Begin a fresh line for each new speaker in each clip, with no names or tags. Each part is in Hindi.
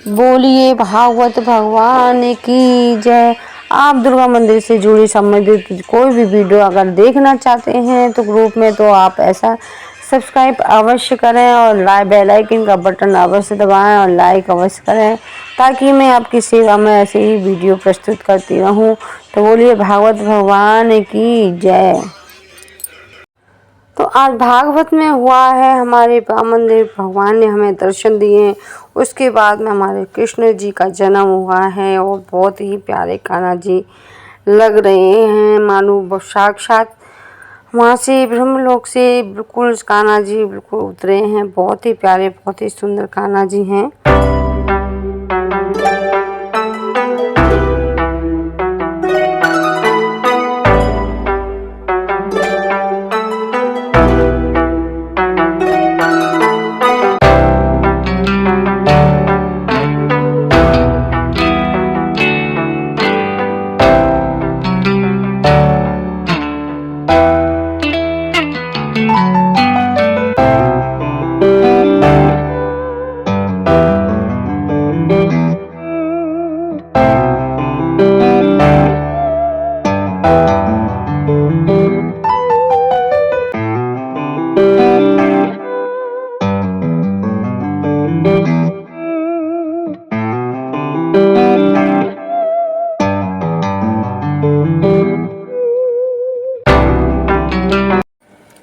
बोलिए भागवत भगवान की जय। आप दुर्गा मंदिर से जुड़ी संबंधित कोई भी वीडियो अगर देखना चाहते हैं तो ग्रुप में तो आप ऐसा सब्सक्राइब अवश्य करें और बेल आइकन का बटन अवश्य दबाएं और लाइक अवश्य करें ताकि मैं आपकी सेवा में ऐसे ही वीडियो प्रस्तुत करती रहूं। तो बोलिए भागवत भगवान की जय। तो आज भागवत में हुआ है हमारे बामन देव भगवान ने हमें दर्शन दिए। उसके बाद में हमारे कृष्ण जी का जन्म हुआ है और बहुत ही प्यारे कान्हा जी लग रहे हैं, मानो साक्षात वहाँ से ब्रह्मलोक से बिल्कुल कान्हा जी बिल्कुल उतरे हैं। बहुत ही प्यारे, बहुत ही सुंदर कान्हा जी हैं।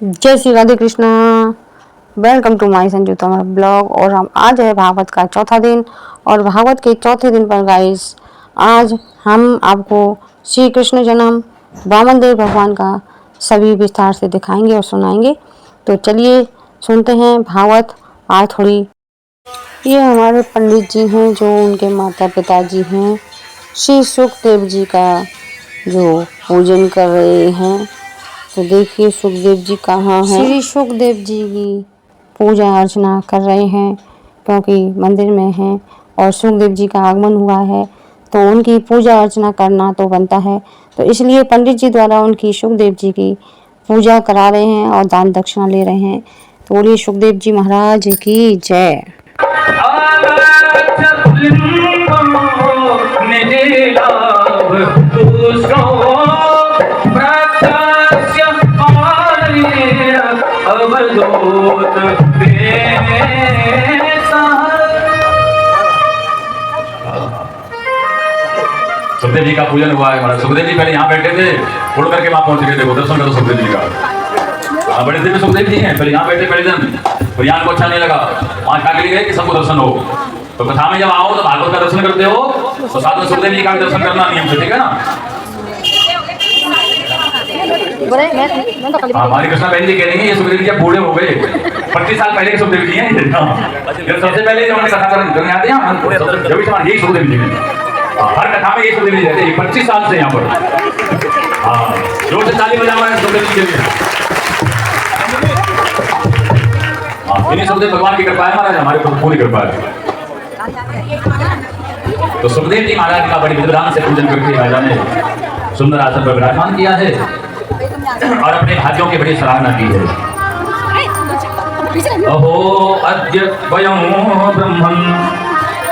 जय Shri Radhe Krishna. Welcome to my Sanjuta blog. और हम आज है भागवत का चौथा दिन और भागवत के चौथे दिन पर गाइस आज हम आपको श्री कृष्ण जन्म वामन देव भगवान का सभी विस्तार से दिखाएंगे और सुनाएंगे। तो चलिए सुनते हैं भागवत। आज थोड़ी ये हमारे पंडित जी हैं जो उनके माता पिता जी हैं, श्री सुखदेव जी का जो पूजन कर रहे हैं। तो देखिए सुखदेव जी कहाँ हैं। श्री सुखदेव जी की पूजा अर्चना कर रहे हैं क्योंकि मंदिर में हैं और सुखदेव जी का आगमन हुआ है तो उनकी पूजा अर्चना करना तो बनता है। तो इसलिए पंडित जी द्वारा उनकी सुखदेव जी की पूजा करा रहे हैं और दान दक्षिणा ले रहे हैं। तो बोलिए सुखदेव जी महाराज की जय।
सुखदेव जी का पूजन हुआ है महाराज। सुखदेव जी पहले यहाँ बैठे थे, उड़ करके वहां पहुंच गए। देखो दर्शन करो सुखदेव जी का। बड़े दिन में सुखदेव जी हैं, पहले यहाँ बैठे पहले दिन, और यहाँ को अच्छा नहीं लगा, वहां क्या के लिए गए कि सबको दर्शन हो। तो कथा में जब आओ तो भागवत का दर्शन करते हो तो साथ में सुखदेव जी का दर्शन करना नियम से, ठीक है ना। हमारी कृष्णा बहन जी कह रही है ये सुखदेव जी अब बूढ़े हो गए, 25 साल पहले के सुखदेव जी हैं। सबसे पहले जो हमने कथा करने आते हैं जो भी समान यही सुखदेव जी हैं। हर कथा में ये सुखदेव जी रहते हैं 25 साल से यहाँ पर। हाँ, जोर से ताली बजा है सुखदेव जी के लिए। हाँ, इन्हीं सुखदेव भगवान की कृपा है महाराज, हमारे ऊपर पूरी कृपा है। तो सुखदेव जी महाराज का बड़ी विद्वान से पूजन करके राजा ने सुंदर आसन पर विराजमान किया है और अपने भाग्यों की बड़ी सराहना की है। अहो अद्य वयं ब्रह्मन्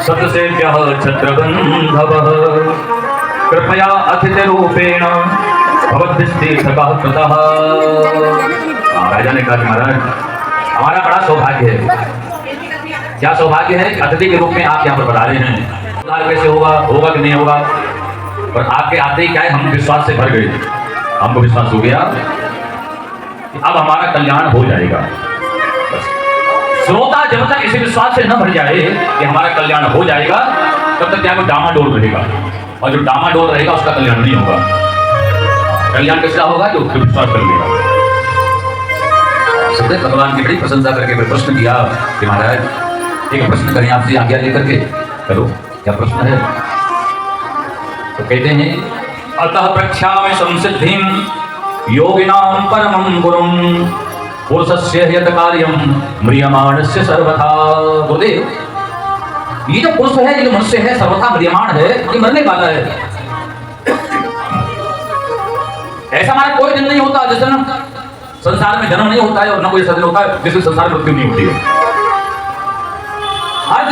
सतसेव्यः छत्रबन्धवः कृपया अतिथिरूपेण भवद्भिस्तीर्थकः कृतः। राजा ने कहा महाराज हमारा बड़ा सौभाग्य है। क्या सौभाग्य है? अतिथि के रूप में आप यहाँ पर बता रहे हैं। उद्धार कैसे होगा कि नहीं होगा? और आपके आते ही क्या है, हम विश्वास से भर गए। हमको विश्वास हो गया कि अब हमारा कल्याण हो जाएगा। बस श्रोता जब तक इसी विश्वास से न भर जाए कि हमारा कल्याण हो जाएगा तब तक क्या वो डामाडोल रहेगा, और जो डामाडोल रहेगा उसका कल्याण नहीं होगा। कल्याण किसका होगा? जो विश्वास कर लेगा। सुखदेव भगवान की बड़ी प्रशंसा करके फिर प्रश्न किया कि महाराज एक प्रश्न करें आपसे, आज्ञा लेकर के करो। क्या प्रश्न है? तो कहते हैं अतः प्रख्यामि संसिद्धिं योगिनां परमं गुरुं पुरुषस्य यत् कार्यं म्रियमाणस्य सर्वथा। गुरुदेव ये जो पुरुष है, ये जो मनुष्य है, सर्वथा म्रियमाण है, ये मरने वाला है। ऐसा हमारा कोई दिन नहीं होता जिस दिन संसार में जन्म नहीं होता है और न कोई ऐसा दिन होता है जिस दिन संसार में मृत्यु नहीं होती है। हर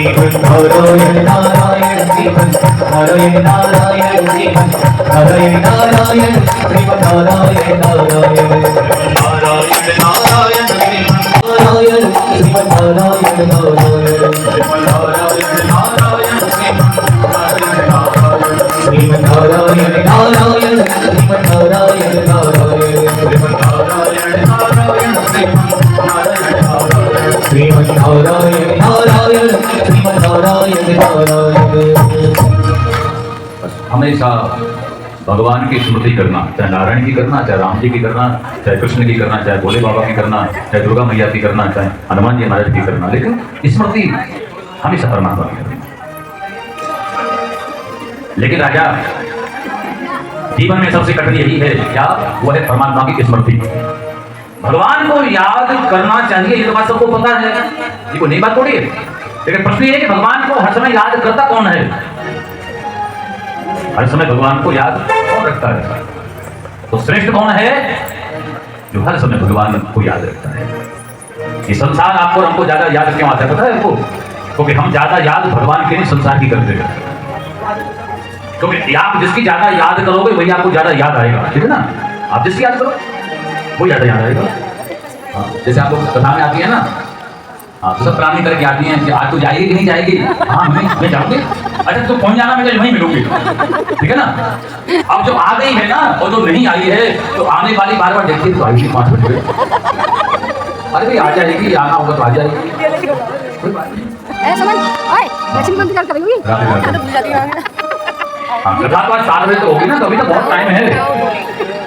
श्रीमन्नारायण नारायण श्रीमन्नारायण नारायण श्रीमन्नारायण नारायण श्रीमन्नारायण नारायण नारायण नारायण श्रीमन्नारायण श्रीमन्नारायण नारायण श्रीमन्नारायण नारायण श्रीमन्नारायण नारायण श्रीमन्नारायण नारायण श्रीमन्नारायण नारायण श्रीमन्नारायण नारायण श्रीमन्नारायण नारायण। हमेशा भगवान की स्मृति करना, चाहे नारायण की करना, चाहे राम जी की करना, चाहे कृष्ण की करना, चाहे भोले बाबा की करना, चाहे दुर्गा मैया की करना, चाहे हनुमान जी महाराज की करना, लेकिन स्मृति हमेशा परमात्मा की करना। लेकिन राजा, जीवन में सबसे कठिन यही है, क्या? वो है परमात्मा की स्मृति। भगवान को याद करना चाहिए, ये तो बात सबको पता है, ये कोई नई बात थोड़ी है। लेकिन प्रश्न ये है कि भगवान को हर समय याद करता कौन है? हर समय भगवान को याद कौन रखता है? तो श्रेष्ठ कौन है? जो हर समय भगवान को याद रखता है। ये संसार आपको और हमको ज्यादा याद क्यों आता है पता है आपको? क्योंकि हम ज्यादा याद भगवान के लिए संसार की करते हैं। क्योंकि आप जिसकी ज्यादा याद करोगे वही आपको ज्यादा याद आएगा, ठीक है ना? आप जिसकी याद करो वो ज्यादा याद आएगा। जैसे आप लोग कथा में आती है ना, तो सब प्लानिंग करके आती हैं कि आज तो जाएगी कि नहीं जाएगी। हाँ मैं जाऊंगी। अच्छा तो कौन जाना, मैं वहीं मिलूंगी, ठीक है ना? अब जो आ गई है ना और जो नहीं आई है, तो आने वाली बार बार देखती है तो आएगी 5 बजे। अरे भाई आ जाएगी, आना होगा तो आ जाएगी, कोई बात नहीं। कथा तो आज 7 बजे तो होगी ना, तो अभी तो बहुत टाइम है।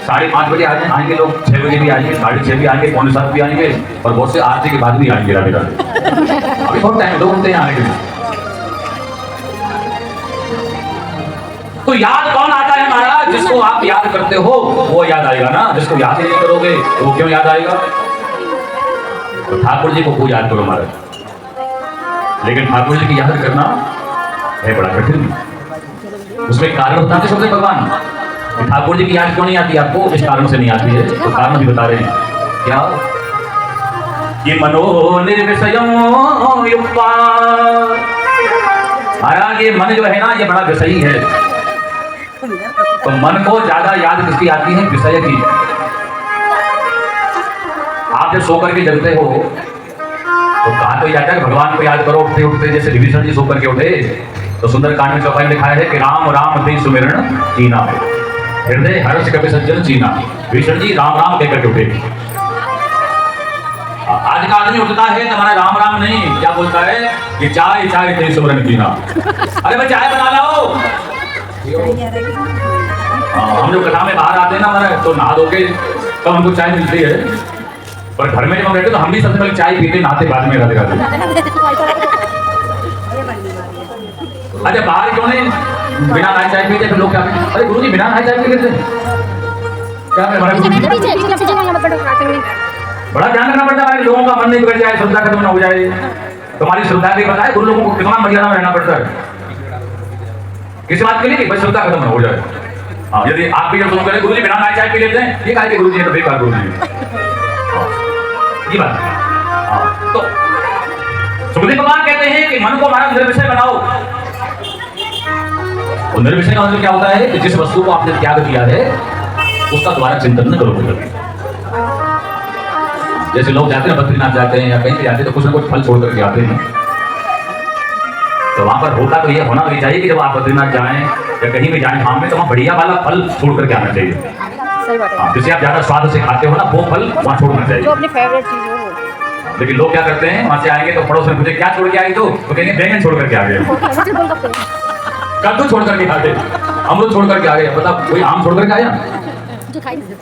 5:30 बजे आएंगे लोग, 6 बजे भी आएंगे, 6:30 भी आएंगे, 6:45 भी आएंगे, और बहुत से आरती के बाद भी आएंगे राधे राधे। अभी बहुत टाइम, 2 घंटे आने के लिए। तो याद कौन आता है महाराज? जिसको आप याद करते हो वो याद आएगा ना। जिसको याद ही नहीं करोगे तो वो क्यों याद आएगा? तो ठाकुर जी को खूब याद करो महाराज। लेकिन ठाकुर जी की याद करना है बड़ा कठिन। उसमें कारण होता है सबसे भगवान। ठाकुर जी की याद क्यों नहीं आती आपको? इस कारण से नहीं आती है, तो कारण भी बता रहे हैं। क्या? ये मनो निर्विषयं युक्ता। महाराज ये मन जो है ना, ये बड़ा विषयी है। तो मन को ज्यादा याद किसकी आती है? विषय की। आप जब सो करके जगते हो तो कहा तो जाता है कि भगवान को याद करो उठते उठते। जैसे विभीषण जी सो करके उठे तो सुंदरकांड में चौपाई लिखा है कि राम राम ते सुमिरन कीना है, हृदय हर्ष कपि सज्जन चीना। विभीषण जी राम राम कहकर के उठे। आज का आदमी उठता है तो हमारा राम राम नहीं, क्या बोलता है कि चाय चाय ते सुमिरन कीना। अरे भाई चाय बना लाओ। हम लोग कथा में बाहर आते हैं ना हमारे, तो नहा धो के तब हमको चाय मिलती है। पर घर में जब हम रहते तो हम भी सबसे पहले चाय पीते, नहाते बाद में राधे राधे। अच्छा बाहर क्यों नहीं बिना नहाए चाय पीते? फिर लोग क्या कहते? अरे गुरुजी बिना नहाए चाय पी लेते क्या? हमारे बड़ा ध्यान रखना पड़ता है, लोगों का मन नहीं बिगड़ जाए, श्रद्धा खत्म न हो जाए। तुम्हारी श्रद्धा भी पता है गुरु लोगों को कितना मर्यादा में रहना पड़ता है किसी बात के लिए, भाई श्रद्धा खत्म न हो जाए। हाँ, यदि आप भी जब सुन करें गुरुजी बिना नहाए चाय पी लेते हैं, ये कहा कि गुरुजी है तो बेकार गुरुजी। ये बात। तो सुखदेव भगवान कहते हैं कि मन को हमारा निर्विषय बनाओ। और निर्विषय का मतलब क्या होता है कि जिस वस्तु को आपने त्याग किया है उसका दोबारा चिंतन न करो। जैसे लोग जाते हैं बद्रीनाथ जाते हैं या कहीं पे जाते हैं तो कुछ ना कुछ फल छोड़ करके आते हैं। तो वहां पर होता तो ये होना भी चाहिए कि जब आप बद्रीनाथ जाएं या कहीं भी जाएं धाम में तो वहां बढ़िया वाला फल छोड़ करके आना चाहिए।
सही बात है।
जिसे आप ज्यादा स्वाद से खाते हो ना वो फल वहां छोड़ना चाहिए,
जो अपनी फेवरेट चीज हो।
लेकिन लोग क्या करते हैं वहां से आएंगे तो पड़ोस में पूछे क्या छोड़ के आए, तो कहेंगे बैंगन छोड़ करके आ गए, कद्दू छोड़ करके आ गए, अमरूद छोड़ करके आ गए। पता कोई आम छोड़ करके आया,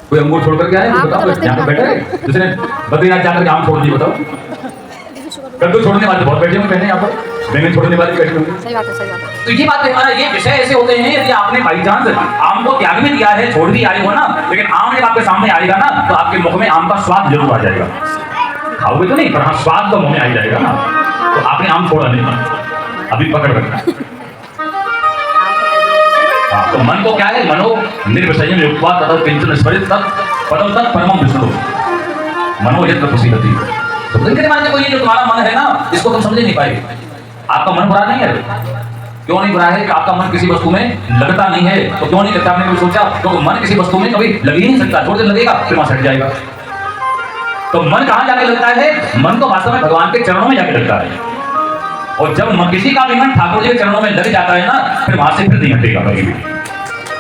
कोई अंगूर छोड़ करके आया? बताओ यहाँ पे बैठे जिसने बद्रीनाथ जाकर आम छोड़ दिए, बताओ। कद्दू छोड़ने वाले बहुत बैठे होंगे यहाँ पर, बैंगन छोड़ने वाले बैठे होंगे।
सही बात है, सही बात है।
तो ये बात है हमारा, ये विषय ऐसे होते हैं। यदि आपने बाई चांस आम को त्याग भी दिया है, छोड़ भी आए हो ना, लेकिन आम जब आपके सामने आएगा ना तो आपके मुख में आम का स्वाद जरूर आ जाएगा। खाओगे तो नहीं, पर हाँ स्वाद तो मुंह में आ जाएगा ना। तो आपने आम छोड़ा नहीं, अभी पकड़ रखना। तो मन को क्या है? मनो निर्विषयं युक्त्वा ततः किंचन स्मरेत् तत् पदं तत् परमं विष्णु मनो यत्र प्रसीदति। तो कहते मानते को ये जो तुम्हारा मन है ना, इसको तुम समझ नहीं पाए। आपका मन बुरा नहीं है? क्यों नहीं बुरा है? कि आपका मन किसी वस्तु में लगता नहीं है। तो क्यों नहीं लगता? आपने कभी सोचा? क्योंकि मन किसी वस्तु में कभी लग ही नहीं सकता, थोड़ी देर लगेगा फिर वहां हट जाएगा। तो मन कहां जाके लगता है? मन तो वास्तव में भगवान के चरणों में जाके लगता है। और जब किसी का भी मन ठाकुर जी के चरणों में लग जाता है ना, फिर वहां से फिर नहीं हटेगा कभी भी,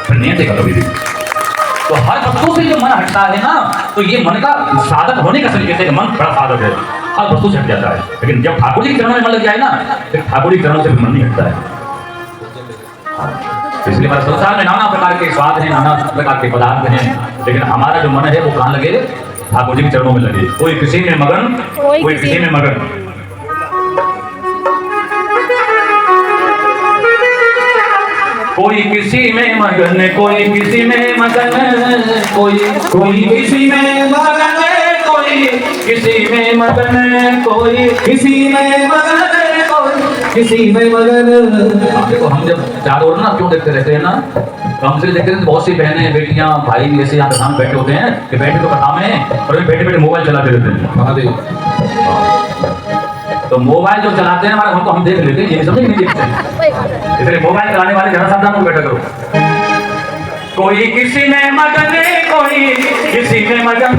फिर नहीं हटेगा कभी भी। तो हर वस्तु से जो मन हटता है ना, तो ये मन का साधक होने का तरीके से मन बड़ा साधक है, हर वस्तु से हट जाता है। लेकिन जब ठाकुर जी के चरणों में मन लग जाए ना, फिर ठाकुर जी के चरणों से मन नहीं हटता है। इसलिए हमारे संसार में नाना प्रकार के स्वाद हैं, नाना प्रकार के पदार्थ हैं, लेकिन हमारा जो मन है वो कहाँ लगे? ठाकुर जी के चरणों में लगे। कोई किसी में मगन, कोई किसी में मगन। कोई किसी में मगन, कोई किसी में मगन, कोई किसी में मगन, कोई किसी में मगन, कोई किसी में मगन, किसी में मगन। देखो हम जब चारों ओर ना क्यों देखते रहते हैं ना, तो हमसे देखते हैं बहुत सी बहनें, बेटियां, भाई ऐसे यहाँ सामने बैठे होते हैं कि बैठे तो कथा में और बैठे बैठे मोबाइल चलाते रहते हैं। महादेव, तो मोबाइल जो चलाते हैं हमारे, हमको हम देख लेते हैं, ये समझ नहीं देखते। इसलिए मोबाइल चलाने वाले जरा सावधान हो बैठा करो। कोई किसी में मगन, कोई किसी में मगन,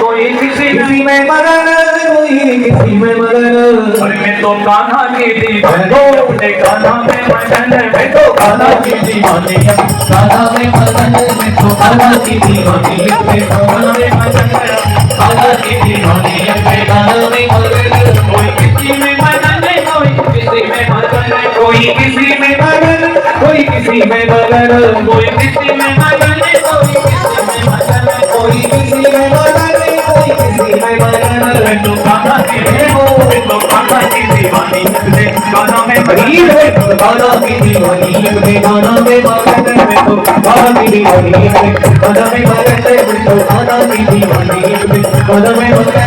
कोई किसी में मगन, कोई किसी में मगन। और मैं तो कान्हा की दीवानी, अपने कान्हा में मगन, मैं तो कान्हा की दीवानी, कान्हा में मगन, मैं तो कान्हा की दीवानी, मैं कान्हा में मगन, कान्हा की दीवानी, मैं कान्हा में मगन। कोई किसी में मगन, कोई किसी में मगन, कोई किसी में मगन, कोई किसी में मगन, कोई किसी में मगन, कोई किसी में मगन, कोई किसी में मगन। मैं तो कान्हा की दीवानी, मैं तो कान्हा की दीवानी, अपने कान्हा में मगन, मैं तो कान्हा की दीवानी, अपने कान्हा में मगन, मैं तो कान्हा की दीवानी, अपने कान्हा में मगन, मैं तो कान्हा की दीवानी, अपने कान्हा में मगन।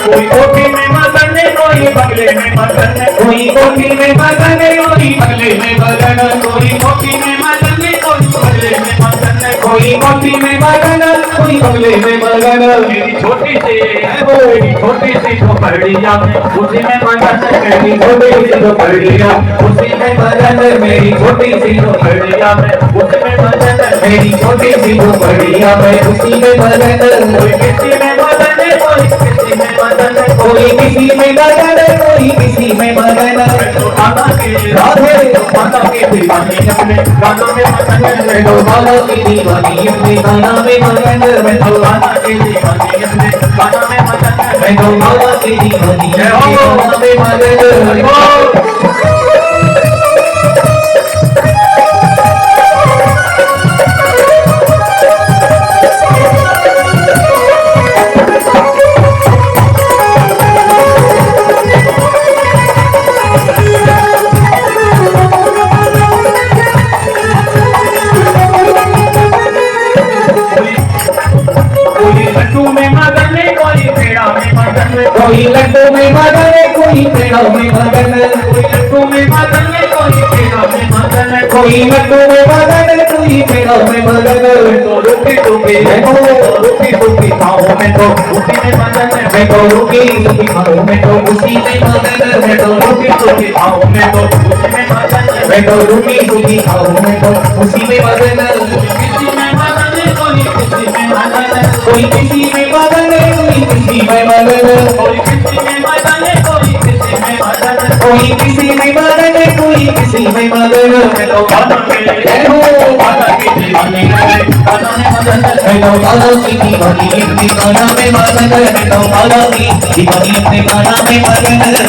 कोई कोठी में मगन, कोई बगले में मगन, कोई कोठी में मगन, कोई बगले में मगन, कोई कोठी में मगन, कोई बगले में मगन। मेरी छोटी सी है वो, मेरी छोटी सी झोपड़िया में, उसी में मगन, मेरी छोटी सी झोपड़िया, उसी में मगन, मेरी छोटी सी झोपड़िया में, उसी में मगन, मेरी छोटी सी झोपड़िया में, उसी में मगन। कोई किसी में मगन, कोई किसी में मगन, कोई किसी में मगन, कोई किसी में मगन। राधे माता की दीवानी, अपने गानों में मगन, मैं तो माता की दीवानी, अपने गाना में मगन, मैं तो माता की दीवानी, अपने गाना में मगन, मैं तो माता की दीवानी, अपने गाना में मगन। कोई लड्डू में मगन, कोई पेड़ा में मगन, कोई लड्डू में मगन, कोई पेड़ा में मगन, कोई लड्डू में मगन, कोई पेड़ा में मगन। तो रुकी टुकी है वो, रुकी टुकी खाओ मैं तो उसी में मगन, मैं तो रुकी टुकी खाओ मैं तो उसी में मगन, मैं तो रुकी टुकी खाओ मैं तो उसी में मगन, मैं तो रुकी टुकी खाओ मैं तो उसी में मगन। किसी में मगन, कोई किसी में मगन, कोई किसी में मगन, कोई किसी में मगन, कोई किसी में मगन, कोई किसी में मगन, कोई किसी में मगन, कोई किसी में मगन। मैं तो कान्हा की दीवानी, कान्हा में मगन, मैं तो कान्हा की दीवानी, अपने कान्हा में मगन, मैं तो कान्हा की दीवानी, अपने कान्हा में मगन।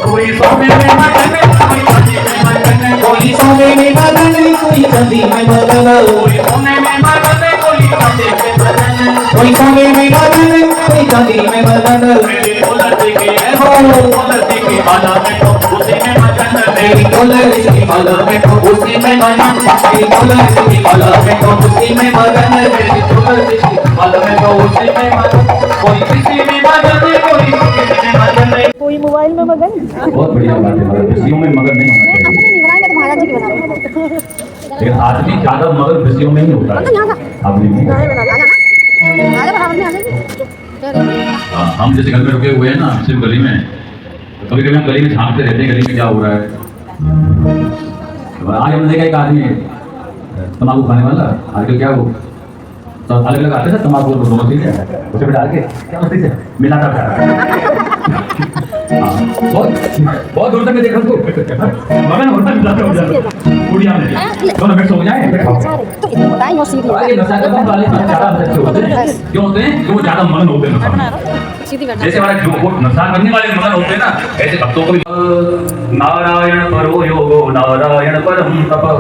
कोई सोने में मगन कोई चांदी में मगन
कोई सोने में मगन कोई चांदी में मगन
कोई सोने में मगन कोई चांदी में मगन
कोई सोने में मगन कोई चांदी में मगन
मेरी दौलत की हो दौलत की माला में तो उसी में मगन
मेरी दौलत की माला में तो उसी में मगन मेरी दौलत की माला में तो उसी में मगन
मेरी दौलत की माला में तो उसी में मगन कोई किसी में मगन कोई किसी में मगन
कोई मोबाइल में मगन
बहुत बढ़िया बात है मगर खुशियों में मगन नहीं होना चाहिए
नहीं बनाएंगे तो महाराज जी की बनाएंगे
लेकिन आदमी ज्यादा मगन खुशियों में ही होता है आदमी में हाँ, हम जैसे घर में रुके हुए हैं ना सिर्फ गली में तो कभी कभी हम गली में झांकते रहते हैं गली में क्या हो रहा है तो आज हमने देखा एक आदमी तम्बाकू खाने वाला आजकल क्या हो तो अलग अलग आते हैं तम्बाकू और दोनों चीजें उसे भी डाल के क्या होती है मिलाता खा रहा है बहुत बहुत दूर तक मैं देखा उसको मगन होता मिलाते हो जाता गुड़िया में दोनों मिक्स हो जाए फिर खाओ
तो इतना बताएं और सीधी
ये नशा करने वाले ज्यादा अच्छे होते हैं क्यों होते हैं क्यों ज्यादा मगन होते हैं नशा में।
सीधी बैठा
जैसे हमारे जो नशा करने वाले मगन होते हैं ना ऐसे भक्तों को भी नारायण परो योगो नारायण परम तपः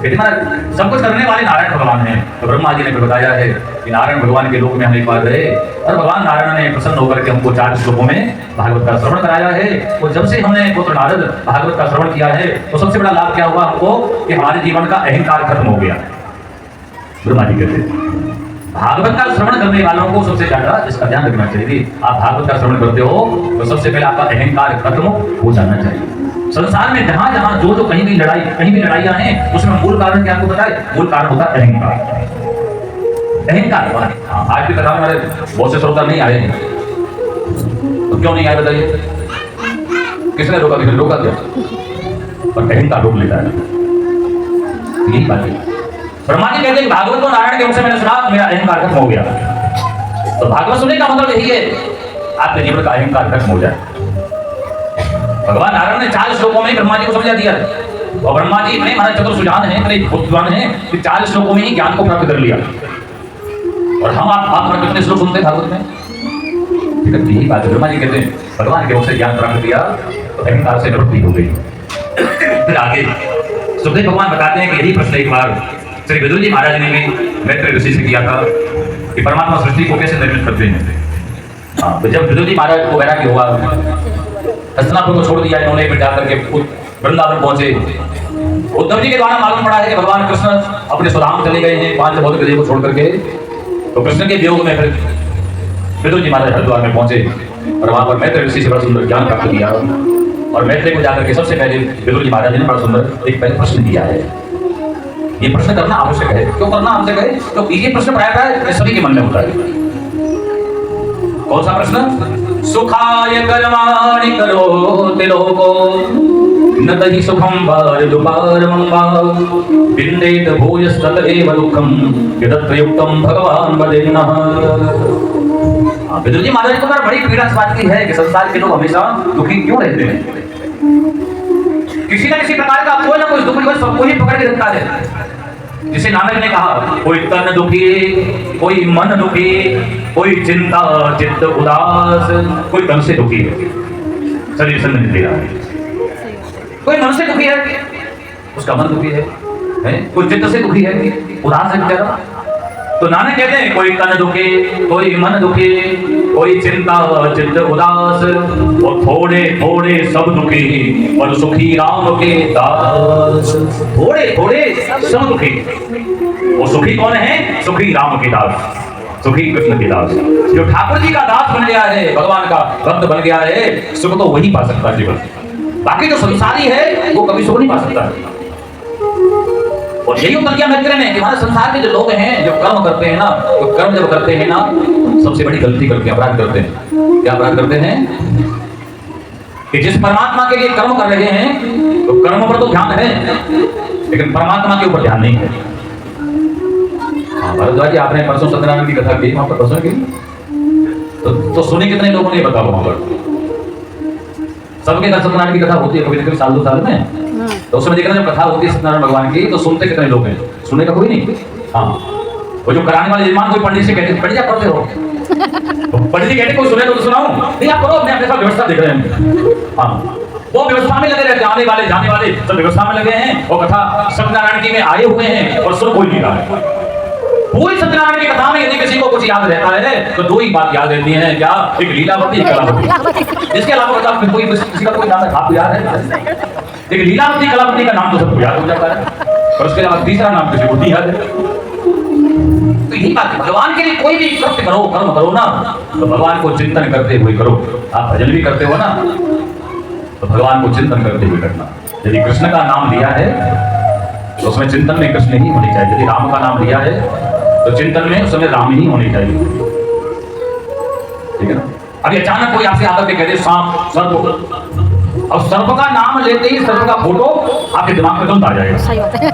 कहते हैं सब कुछ करने वाले नारायण भगवान हैं। तो ब्रह्मा जी ने भी बताया है कि नारायण भगवान के लोक में हम एक बार गए और भगवान नारायण ने प्रसन्न होकर के हमको 4 श्लोकों में भागवत का श्रवण कराया है। और जब से हमने पुत्र नारद भागवत का श्रवण किया है तो सबसे बड़ा लाभ क्या हुआ हमको कि हमारे जीवन का अहंकार खत्म हो गया। ब्रह्मा जी कहते हैं भागवत का श्रवण करने वालों को सबसे ज्यादा इसका ध्यान रखना चाहिए। आप भागवत का श्रवण करते हो तो सबसे पहले आपका अहंकार खत्म हो जाना चाहिए। संसार में जहां जहां जो कहीं भी लड़ाइयां हैं उसमें मूल कारण क्या आपको बताए? मूल कारण होता है अहंकार। अहंकार आज भी कथा में हमारे बहुत से श्रोता नहीं आए हैं तो क्यों नहीं आए बताइए? किसने रोका क्या? और अहंकार रोक लेता है। यही बात है। ब्रह्मा जी कहते हैं भागवत को नारायण के मुख से मैंने सुना मेरा अहंकार खत्म हो गया। तो भागवत सुनने का मतलब यही है आपके जीवन का अहंकार खत्म हो जाए। भगवान नारायण ने 4 श्लोकों में ब्रह्मा जी को समझा दिया और ब्रह्मा जी इतने महाराज चतुर सुजान हैं, इतने बुद्धिमान हैं कि 4 श्लोकों में ही ज्ञान को प्राप्त कर लिया। और हम आप कितने श्लोक सुनते हैं भागवत में? ठीक है, यही बात है। ब्रह्मा जी कहते हैं भगवान के मुख से ज्ञान प्राप्त किया तो अहंकार से निवृत्ति हो गई। फिर आगे सुखदेव भगवान बताते हैं कि यही प्रश्न एक बार श्री विदुर जी महाराज ने भी मैत्रेय ऋषि से किया था कि परमात्मा सृष्टि को कैसे निर्मित करते हैं। हाँ, तो जब विदुर जी महाराज को वैराग्य हुआ हस्तिनापुर को छोड़ दिया इन्होंने, फिर जाकर के वृंदावन पहुंचे। उद्धव जी के द्वारा मालूम पड़ा है कि भगवान कृष्ण अपने स्वधाम चले गए हैं 5 भौतिक देह को छोड़ करके। तो कृष्ण के वियोग में फिर विदुर जी महाराज हरिद्वार में पहुंचे और वहां पर मैत्रेय ऋषि से बड़ा सुंदर ज्ञान प्राप्त किया। और मैत्रेय को जाकर के सबसे पहले विदुर जी महाराज ने बड़ा सुंदर एक पहले प्रश्न दिया है। ये प्रश्न करना आवश्यक है। क्यों करना आवश्यक है? क्योंकि ये प्रश्न प्रायः सभी के मन में होता है। कौन सा प्रश्न? सुखाय कर्माणि करोति लोको न तहि सुखं वारदुपारमं वा विन्देत भूयस्तत एव दुःखं यदत्र युक्तं भगवान वदेन्नः। विदुर जी महाराज को बड़ी पीड़ा इस बात की है कि संसार के लोग हमेशा दुखी क्यों रहते हैं। किसी न किसी प्रकार का कोई ना कोई दुख सबको ही पकड़ के रखता है। जिसे नानक ने कहा कोई तन दुखी, कोई मन दुखी, कोई चिंता चित्त उदास, कोई तन से दुखी है, शरीर से नहीं रहा है। कोई मन से दुखी है, उसका मन दुखी है? कोई चित्त से दुखी है, उदास है बेचारा। तो नानक कहते हैं कोई तन दुखी, कोई मन दुखी, कोई चिंता चित्त उदास, और थोड़े थोड़े सब दुखी और सुखी राम के दास। थोड़े थोड़े सब दुखी, वो सुखी कौन है? सुखी राम के दास, सुखी कृष्ण के दास। जो ठाकुर जी का दास बन गया है, भगवान का भक्त बन गया है, सुख तो वही पा सकता है जीवन। बाकी जो संसारी है वो कभी सुख नहीं पा सकता है। और यही उत्तर किया मैत्रेय ने कि हमारे संसार के जो लोग हैं जो कर्म करते हैं ना, तो कर्म जब करते हैं ना सबसे बड़ी गलती करते हैं, अपराध करते हैं। क्या अपराध करते हैं? कि जिस परमात्मा के लिए कर्म कर रहे हैं तो कर्म पर तो ध्यान है लेकिन परमात्मा के ऊपर ध्यान नहीं है। भरद्वाज जी आपने परसों सत्यनारायण की कथा की, वहां पर परसों की तो सुने कितने लोगों ने बताओ? वहां पर सबके घर सत्यनारायण की कथा होती है कभी कभी साल 2 साल में, तो उसमें देखना जब कथा होती है सत्यनारायण भगवान की तो सुनते कितने लोग हैं? सुनने का कोई नहीं। हाँ, वो जो कराने वाले यजमान कोई पंडित से कहते बढ़िया पढ़ते हो, तो पंडित जी कहते कोई सुने तो सुनाऊं? नहीं, आप करो, अपने साथ व्यवस्था देख रहे हैं। हाँ, वो व्यवस्था में लगे रहते, आने वाले जाने वाले सब व्यवस्था में लगे हैं और कथा सत्यनारायण की में आए हुए हैं और सुन कोई नहीं रहा है। पूरी सत्यनारायण की कथा में यदि किसी को कुछ याद रहता है तो दो ही बात याद रहती है, क्या? एक लीलावती, एक कलावती। इसके अलावा बता कोई किसी का कोई नाम आपको याद है? एक लीलावती कलावती का नाम तो सबको याद हो जाता है, और उसके अलावा तीसरा नाम किसी को नहीं याद है। तो यही बात है, भगवान के लिए कोई भी कृत्य करो, कर्म करो ना, तो भगवान को चिंतन करते हुए करो। आप भजन भी करते हो ना, तो भगवान को चिंतन करते हुए करना। यदि कृष्ण का नाम लिया है तो उसमें चिंतन में कृष्ण ही होनी चाहिए। यदि राम का नाम लिया है तो चिंतन में उस समय राम ही होने चाहिए। ठीक है ना? अभी अचानक कोई आपसे आकर के कहते सांप, सर्प, और सर्प का नाम लेते ही सर्प का फोटो आपके दिमाग में तुरंत आ जाएगा।
सही बात है,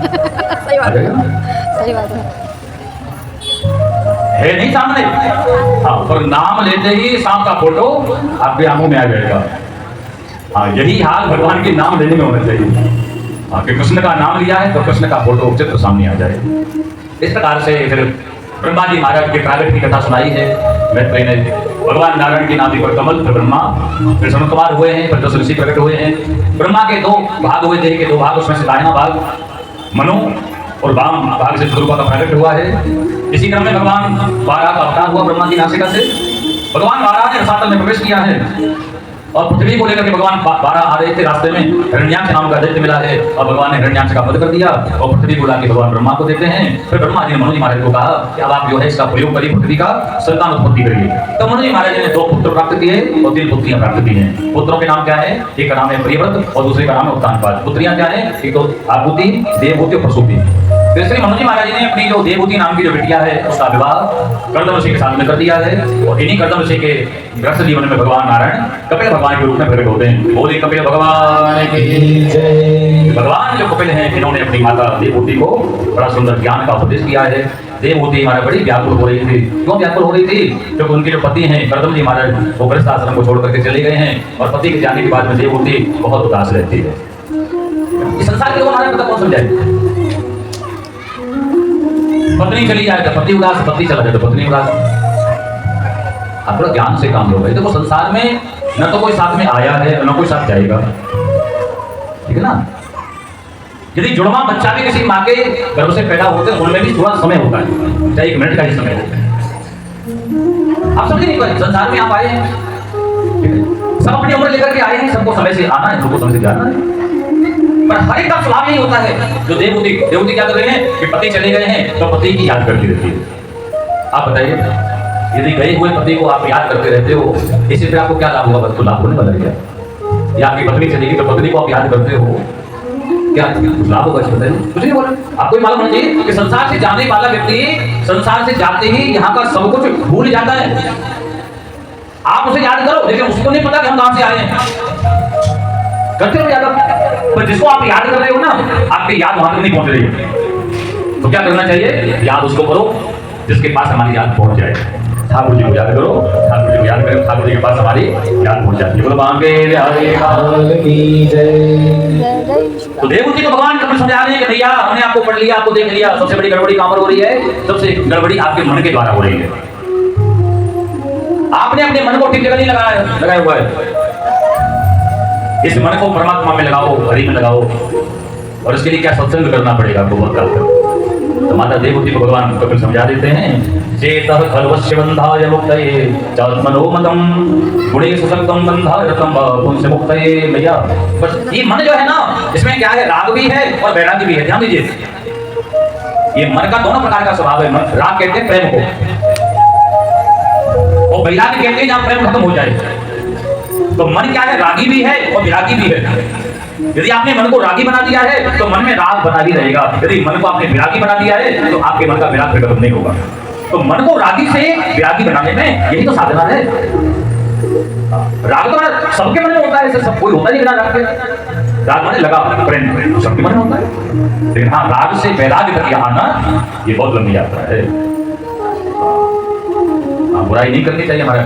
सही बात है, सही बात
है नहीं सामने? हाँ, पर नाम लेते ही सांप का फोटो आपके आंखों में आ जाएगा। हाँ, यही हाल भगवान के नाम लेने में होना चाहिए। हाँ, कि कृष्ण का नाम लिया है तो कृष्ण का फोटो चित्र सामने आ जाए। इस प्रकार से फिर ब्रह्मा जी महाराज के प्रागट की कथा सुनाई है मैत्रेय ने। भगवान नारायण की नाभि पर कमल, फिर ब्रह्मा, फिर सनत कुमार हुए हैं, फिर 10 ऋषि प्रकट हुए हैं। ब्रह्मा के 2 भाग हुए थे, के 2 भाग, उसमें से दाहिना भाग मनु और वाम भाग से स्वरूपा का प्रकट हुआ है। इसी क्रम में भगवान 12 का अवतार हुआ ब्रह्मा की नासिका से। भगवान 12 ने रसातल में प्रवेश किया है और पृथ्वी को लेकर के भगवान 12 आ रहे थे। रास्ते में हिरण्याक्ष नाम का दैत्य मिला है और भगवान ने हिरण्याक्ष का वध कर दिया और पृथ्वी को लाके भगवान ब्रह्मा को देते हैं। फिर ब्रह्मा जी ने मनु जी महाराज को कहा कि अब आप जो है इसका प्रयोग करिए, पृथ्वी का संतान उत्पत्ति करिए। तो मनु जी महाराज ने 2 पुत्र प्राप्त किए और 3 पुत्रियां प्राप्त की हैं। पुत्रों के नाम क्या है? एक का नाम है प्रियव्रत और दूसरे का नाम है उत्तानपाद। पुत्रियां क्या है? एक तो आहुति, देवहूति और प्रसूति। तो इसलिए मनु जी महाराज ने अपनी जो देवहूति नाम की जो बिटिया है उसका विवाह कर्दम ऋषि के साथ में कर दिया है। और इन्हीं कर्दम ऋषि के गृहस्थ जीवन में भगवान नारायण कपिल भगवान के रूप में प्रकट होते हैं। बोले कपिल भगवान की जय। भगवान जो कपिल हैं, इन्होंने अपनी माता देवहूति को बड़ा सुंदर ज्ञान का उपदेश किया है। देवहूति हमारा बड़ी व्याकुल हो रही थी। क्यों व्याकुल हो रही थी? क्योंकि उनके जो पति हैं कर्दम जी महाराज, वो गृहस्थ आश्रम को छोड़ करके चले गए हैं और पति के जाने के बाद में देवहूति बहुत उदास रहती है। इस संसार के लोग हमारे पता कौन समझाए? पत्नी चली जाए तो पति उदास, पति चला जाए तो पत्नी उदास। आप थोड़ा ज्ञान से काम लो भाई। देखो संसार में न तो कोई साथ में आया है न कोई साथ जाएगा, ठीक है ना? यदि जुड़वा बच्चा भी किसी माँ के गर्भ से पैदा होते हैं उनमें भी थोड़ा समय होता है, चाहे 1 मिनट का ही समय हो। आप समझे नहीं पाए? संसार में आप आए हैं, सब अपनी उम्र लेकर के आए हैं, सबको समय से आना है, सबको समय से जाना है। पर हर एक का स्वभाव यही होता है। जो देवहूति क्या कर रहे हैं कि पति चले गए हैं तो पति की याद करती रहती है। आप बताइए, यदि गए हुए पति को आप याद करते रहते हो, इससे फिर आपको क्या लाभ होगा? बस तो लाभ होने वाला है। या आपकी पत्नी चलेगी तो पत्नी को आप याद करते हो, क्या लाभ होगा? कुछ नहीं बोला। आपको ही मालूम होना चाहिए कि संसार से जाने वाला व्यक्ति संसार से जाते ही यहाँ का सब कुछ भूल जाता है। आप उसे याद करो, लेकिन उसको नहीं पता कि हम कहां से आए हैं। करते हो याद? पर जिसको आप याद कर रहे हो ना, आपकी याद वहां तक नहीं पहुंच रही है। तो क्या करना चाहिए? याद उसको करो जिसके पास हमारी याद पहुंच जाए। ठाकुर जी को याद करो, ठाकुर जी को याद करो, ठाकुर जी के पास हमारी याद पहुंच जाती है। बोलो बांके बिहारी लाल की जय। तो देवहूति को भगवान कपिल समझा रहे हैं कि भैया हमने आपको पढ़ लिया, आपको देख लिया, सबसे बड़ी गड़बड़ी कहां पर हो रही है? सबसे गड़बड़ी आपके मन के द्वारा हो रही है। आपने अपने मन को ठीक जगह नहीं लगाया हुआ है। इस मन को परमात्मा में लगाओ, हरि में लगाओ, और इसके लिए क्या सत्संग करना पड़ेगा आपको बहुत काल। तो माता देवहूति को भगवान कपिल समझा देते हैं, चेतः खल्वस्य बंधाय मुक्तये चात्मनोमतम गुणेषु सक्तम बंधाय रतम पुंस मुक्तये। भैया बस ये मन जो है ना, इसमें क्या है? राग भी है और वैराग्य भी है। ध्यान दीजिए, ये मन का दोनों प्रकार का स्वभाव है। राग कहते हैं प्रेम को, और वैराग्य कहते हैं जहां प्रेम खत्म हो जाए। तो मन क्या है? रागी भी है और विरागी भी है। यदि आपने मन को रागी बना दिया है तो मन में राग बना ही रहेगा। यदि मन को आपने विरागी बना दिया है तो आपके मन का विराग प्रकट नहीं होगा। तो मन को रागी से विरागी बनाने में यही तो साधना है। राग तो सबके मन में होता है, सब कोई होता नहीं बिना राग के। राग माने लगा प्रेम, सबके मन में होता है। लेकिन हाँ, राग से वैराग्य तक यहाँ आना ये बहुत लंबी यात्रा है। बुराई नहीं करनी चाहिए हमारा।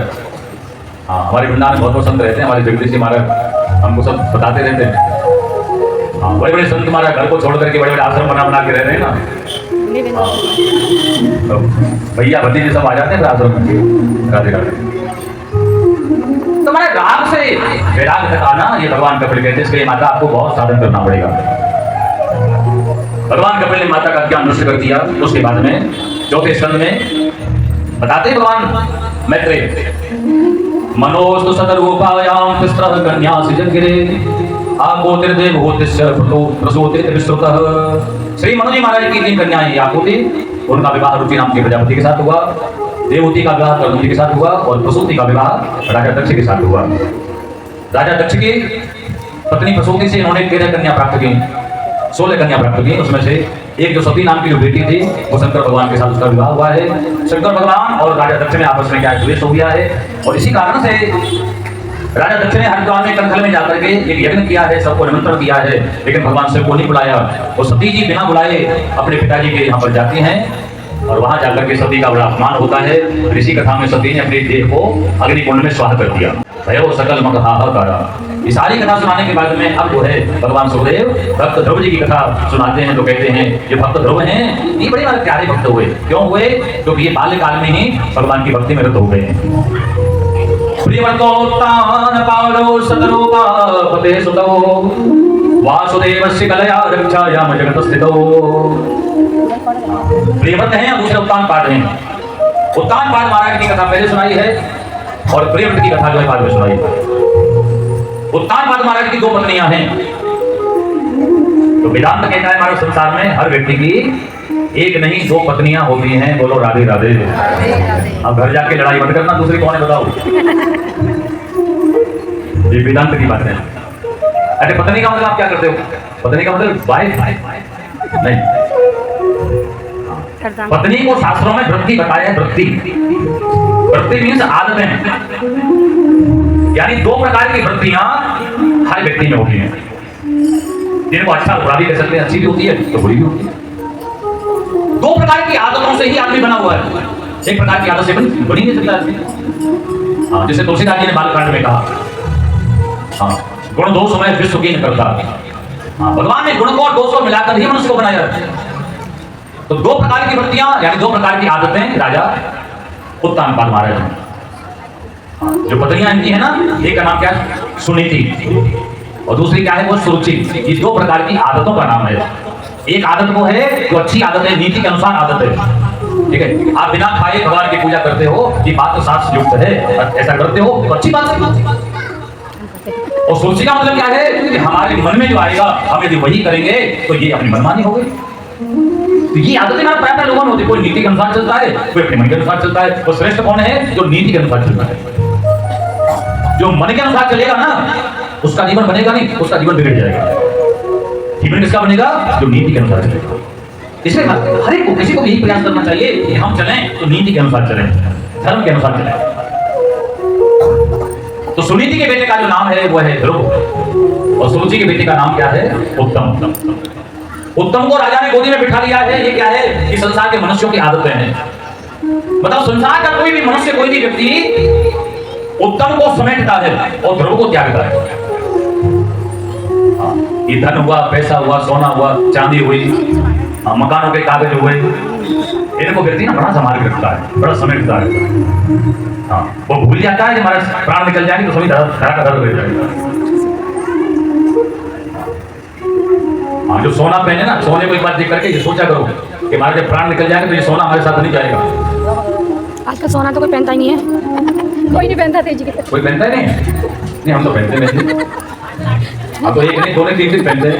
हाँ, हमारे वृंदावन में बहुत संत रहते हैं, हमारे जगदीश जी महाराज हमको सब बताते रहते हैं। हाँ, बड़े बड़े संत हमारा घर को छोड़ करके बड़े बड़े आश्रम बना के रह रहे हैं ना। तो भैया भतीजे सब आ जाते हैं फिर आश्रम में। राधे राधे। तो मैंने राग से वैराग तक आना ये भगवान कपिल कहते हैं। इसके लिए माता आपको बहुत साधन करना पड़ेगा। भगवान कपिल ने माता का ज्ञान नष्ट कर दिया। उसके बाद में चौथे स्कंद में बताते हैं भगवान मैत्रेय, मनोस्तु सतरूपायां तिस्रः कन्यासि जगरे आकोतिर्देव होतिस्य प्रसूतिर् विस्तृतः। श्री मनु जी महाराज की 3 कन्याएं आकोति, उनका विवाह रुचि नाम के प्रजापति के साथ हुआ। देवहूति का विवाह कर्दमती के साथ हुआ और प्रसूति का विवाह राजा दक्ष के साथ हुआ। राजा दक्ष की पत्नी प्रसूति से इन्होंने 13 कन्या प्राप्त की, 16 कन्या प्राप्त की। उसमें से एक जो सती नाम की जो बेटी थी वो शंकर भगवान के साथ उसका विवाह हुआ है। शंकर भगवान और राजा दक्ष में आपस में क्या द्वेष हो गया है और इसी कारण से राजा दक्ष ने हरिद्वार में कंथल में जाकर के एक यज्ञ किया है, सबको निमंत्रण दिया है, लेकिन भगवान शिव को नहीं बुलाया। और सती जी बिना बुलाए अपने पिताजी के यहाँ पर जाती हैं और वहां जाकर के सती का बड़ा अपमान होता है। ऋषि कथा में सती ने अपने देह को अग्निकुंड में स्वाह कर दिया। भयो सकल मग हाहाकारा। ये सारी कथा सुनाने के बाद में अब जो है भगवान सुखदेव भक्त ध्रुव जी की कथा सुनाते हैं। तो कहते हैं ये भक्त ध्रुव हैं, ये बड़े प्यारे भक्त हुए। क्यों हुए? क्योंकि ये बाल्यकाल में ही भगवान की भक्ति में रत हो गए हैं। प्रियवतोत्तान पावलो सतरूपा पते सुतो वासुदेवस्य कलया रक्षायाम जगतस्थितो। प्रियवत हैं, दूसरे उत्तान पाद हैं। उत्तान पाद महाराज की कथा पहले सुनाई है और प्रियव्रत की कथा जो है बाद में सुनाई है। उत्तान पाद महाराज की 2 पत्नियां हैं। तो वेदांत कहता है हमारे संसार में हर व्यक्ति की एक नहीं 2 पत्नियां होती हैं। बोलो राधे राधे। अब घर जाके लड़ाई मत करना दूसरी कौन है बताओ। ये वेदांत की बात है। अरे पत्नी का मतलब आप क्या करते हो? पत्नी का मतलब वाइफ नहीं। पत्नी को शास्त्रों में वृत्ति बताया है। वृत्ति वृत्ति मीन्स आदतें, यानी 2 प्रकार की वृत्तियां हर व्यक्ति में होती हैं, जिनको अच्छा बुरा भी कह सकते हैं। अच्छी भी होती है तो बुरी भी होती है। 2 प्रकार की आदतों से ही आदमी बना हुआ है। एक प्रकार की आदत से बनी नहीं सकता आदमी। हाँ, जैसे तुलसीदास जी ने बालकांड में कहा, हाँ, गुण दोष में विश्व की न करता। हाँ, भगवान ने गुण को और दोष को मिलाकर ही मनुष्य को बनाया। तो 2 प्रकार की वृत्तियां यानी 2 प्रकार की आदतें राजा उत्तान पाद महाराज हैं। जो पत्नियां इनकी है ना, एक का नाम क्या है? सुनीति और दूसरी क्या है? वो सुरुचि। ये 2 प्रकार की आदतों का नाम है। एक आदत वो है जो अच्छी आदत है, नीति के अनुसार आदत है। ठीक है, आप बिना खाए भगवान की पूजा करते हो, ये बात तो शास्त्र युक्त है, ऐसा करते हो तो अच्छी बात है। और सुरुचि का मतलब क्या है? कि हमारे मन में जो आएगा हम यदि वही करेंगे तो ये अपनी मनमानी हो गई। तो ये आदतें हमारे प्राय लोगों में होती है। कोई नीति के अनुसार चलता है, कोई अपने मन के अनुसार चलता है। और श्रेष्ठ कौन है? जो नीति के अनुसार चलता है। जो मन के अनुसार चलेगा ना उसका जीवन बनेगा नहीं, उसका जीवन बिगड़ जाएगा। जीवन किसका बनेगा? जो नीति के अनुसार चलेगा। इसलिए हर एक को किसी को यही प्रयास करना चाहिए कि हम चलें तो नीति के अनुसार चलें, धर्म के अनुसार चलें। तो सुनीति के बेटे का जो नाम है वो है ध्रुव और सुरुचि के बेटे का नाम क्या है? उत्तम। उत्तम को राजा ने गोदी में बिठा लिया है। ये क्या है? कि संसार के मनुष्यों की आदतें हैं। बताओ, संसार का कोई भी मनुष्य, कोई भी व्यक्ति उत्तम को समेटता है और ध्रुव को त्यागता है। ये धन हुआ, पैसा हुआ, सोना हुआ, चांदी हुई, मकानों के कागज हुए, इनको व्यक्ति ना बड़ा संभाल के रखता है, बड़ा समेटता है। हाँ, वो भूल जाता है कि हमारा प्राण निकल जाएंगे तो सभी धरा का दर्द हो जाएगा। हाँ, जो सोना पहने ना, सोने को एक बार देख करके ये सोचा करो कि हमारे जब प्राण निकल जाएंगे तो ये सोना हमारे साथ नहीं जाएगा।
आजकल सोना तो कोई पहनता ही नहीं है। कोई नहीं पहनता तेजी के।
कोई पहनता ही नहीं। हम तो पहनते नहीं। अब तो एक नहीं, 2 नहीं, 3 पहनते हैं।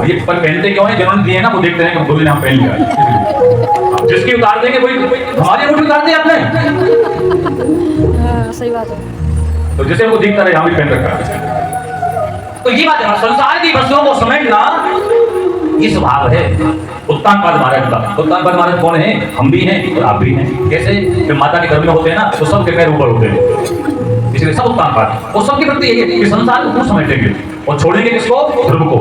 ये पर पहनते क्यों है? जिन्होंने दिए ना वो देखते हैं कि हम हम पहन लिया। जिसकी उतार देंगे कोई हमारी अंगूठी उतार दे आपने।
सही बात है।
तो जैसे वो दिखता रहे हम भी पहन रखा है। तो ये बात है, संसार की वस्तुओं को समेटना ये स्वभाव है उत्तान पाद महाराज का। उत्तान पाद महाराज कौन है? हम भी हैं और आप भी हैं। कैसे? जब माता के गर्भ में होते हैं ना तो सबके पैर ऊपर होते हैं। इसलिए सब उत्तान पाद और सबकी वृत्ति यही है कि संसार को क्यों समेटेंगे और छोड़ेंगे किसको? ध्रुव को।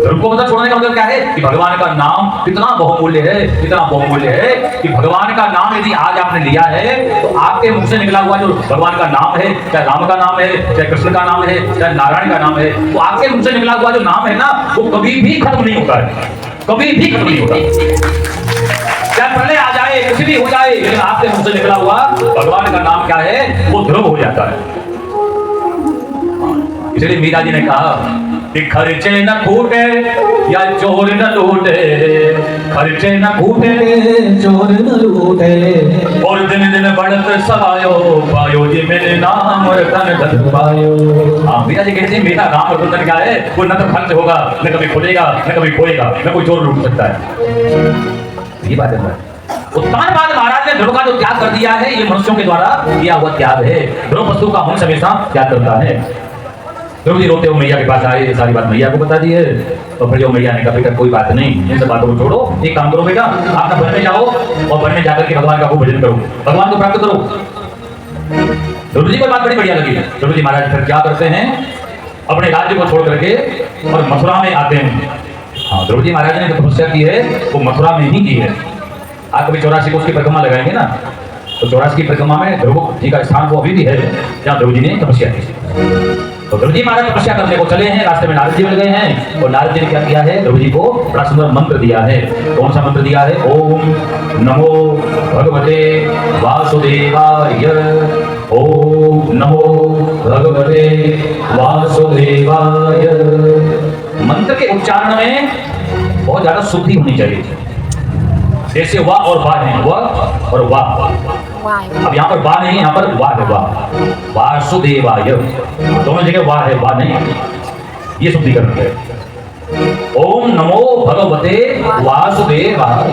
ध्रुव को मतलब छोड़ने का मतलब क्या है कि भगवान का नाम कितना बहुमूल्य है, इतना बहुमूल्य है कि भगवान का नाम यदि आज आपने लिया है तो आपके मुख से निकला हुआ जो भगवान का नाम है, चाहे राम का नाम है, चाहे कृष्ण का नाम है, चाहे नारायण का नाम है, तो आपके मुख से निकला हुआ जो नाम है ना वो कभी भी खत्म नहीं होता है, कभी भी खत्म नहीं होता। चाहे प्रलय आ जाए, कुछ भी हो जाए, लेकिन आपके मुंह से निकला हुआ भगवान का नाम क्या है वो ध्रुव हो जाता है। इसलिए मीरा जी ने कहा कि खर्चे न फूटे या चोर न लूटे, खर्चे न फूटे
चोर न लूटे,
और दिन दिन बढ़त सवायो पायो जी मेरे नाम रतन धन पायो। हाँ, मीरा जी कहती है मेरा नाम रतन क्या है, वो न तो खर्च होगा, न कभी खुलेगा, न कभी खोएगा, न कोई चोर लूट सकता है। ये बात है। उत्तानपाद महाराज ने ध्रुव का जो त्याग कर दिया है ये मनुष्यों के द्वारा किया हुआ त्याग है। ध्रुव वस्तु का हंस हमेशा त्याग करता है। ध्रुव जी रोते हुए मैया के पास आए, सारी बात मैया को बता दी है। तो फिर जो मैया ने कहा बेटा कोई बात नहीं, इन सब बातों को छोड़ो, एक काम करो बेटा, आप ना वन में जाओ और वन में जाकर के भगवान का खूब भजन करो, भगवान को प्राप्त करो। ध्रुव जी को बात बड़ी बढ़िया लगी। ध्रुव जी महाराज फिर क्या करते हैं, अपने राज्य को छोड़ करके और मथुरा में आते हैं। हाँ, ध्रुव जी महाराज ने जो तपस्या की है वो मथुरा में ही की है। आप कभी 84 को उसकी परिक्रमा लगाएंगे ना, तो 84 की परिक्रमा में ध्रुव जी का स्थान वो अभी भी है जहाँ ध्रुव जी ने तपस्या की। तो ध्रुव जी महाराज तपस्या करने को चले हैं, रास्ते में नारद जी मिल गए हैं और नारद जी ने क्या किया है, ध्रुव जी को बड़ा सुंदर मंत्र दिया है। कौन सा मंत्र दिया है? ओम नमो भगवते वासुदेवाय, ओम नमो भगवते वासुदेवाय। मंत्र के उच्चारण में बहुत ज्यादा शुद्धि होनी चाहिए। जैसे वाह और वाह है, वाह और वाह। अब यहाँ पर वाह नहीं है, यहाँ पर वाह है, वाह वासुदेवाय। दोनों जगह वाह है, वाह नहीं है, ये शुद्धिकरण है। ओम नमो भगवते वासुदेवाय।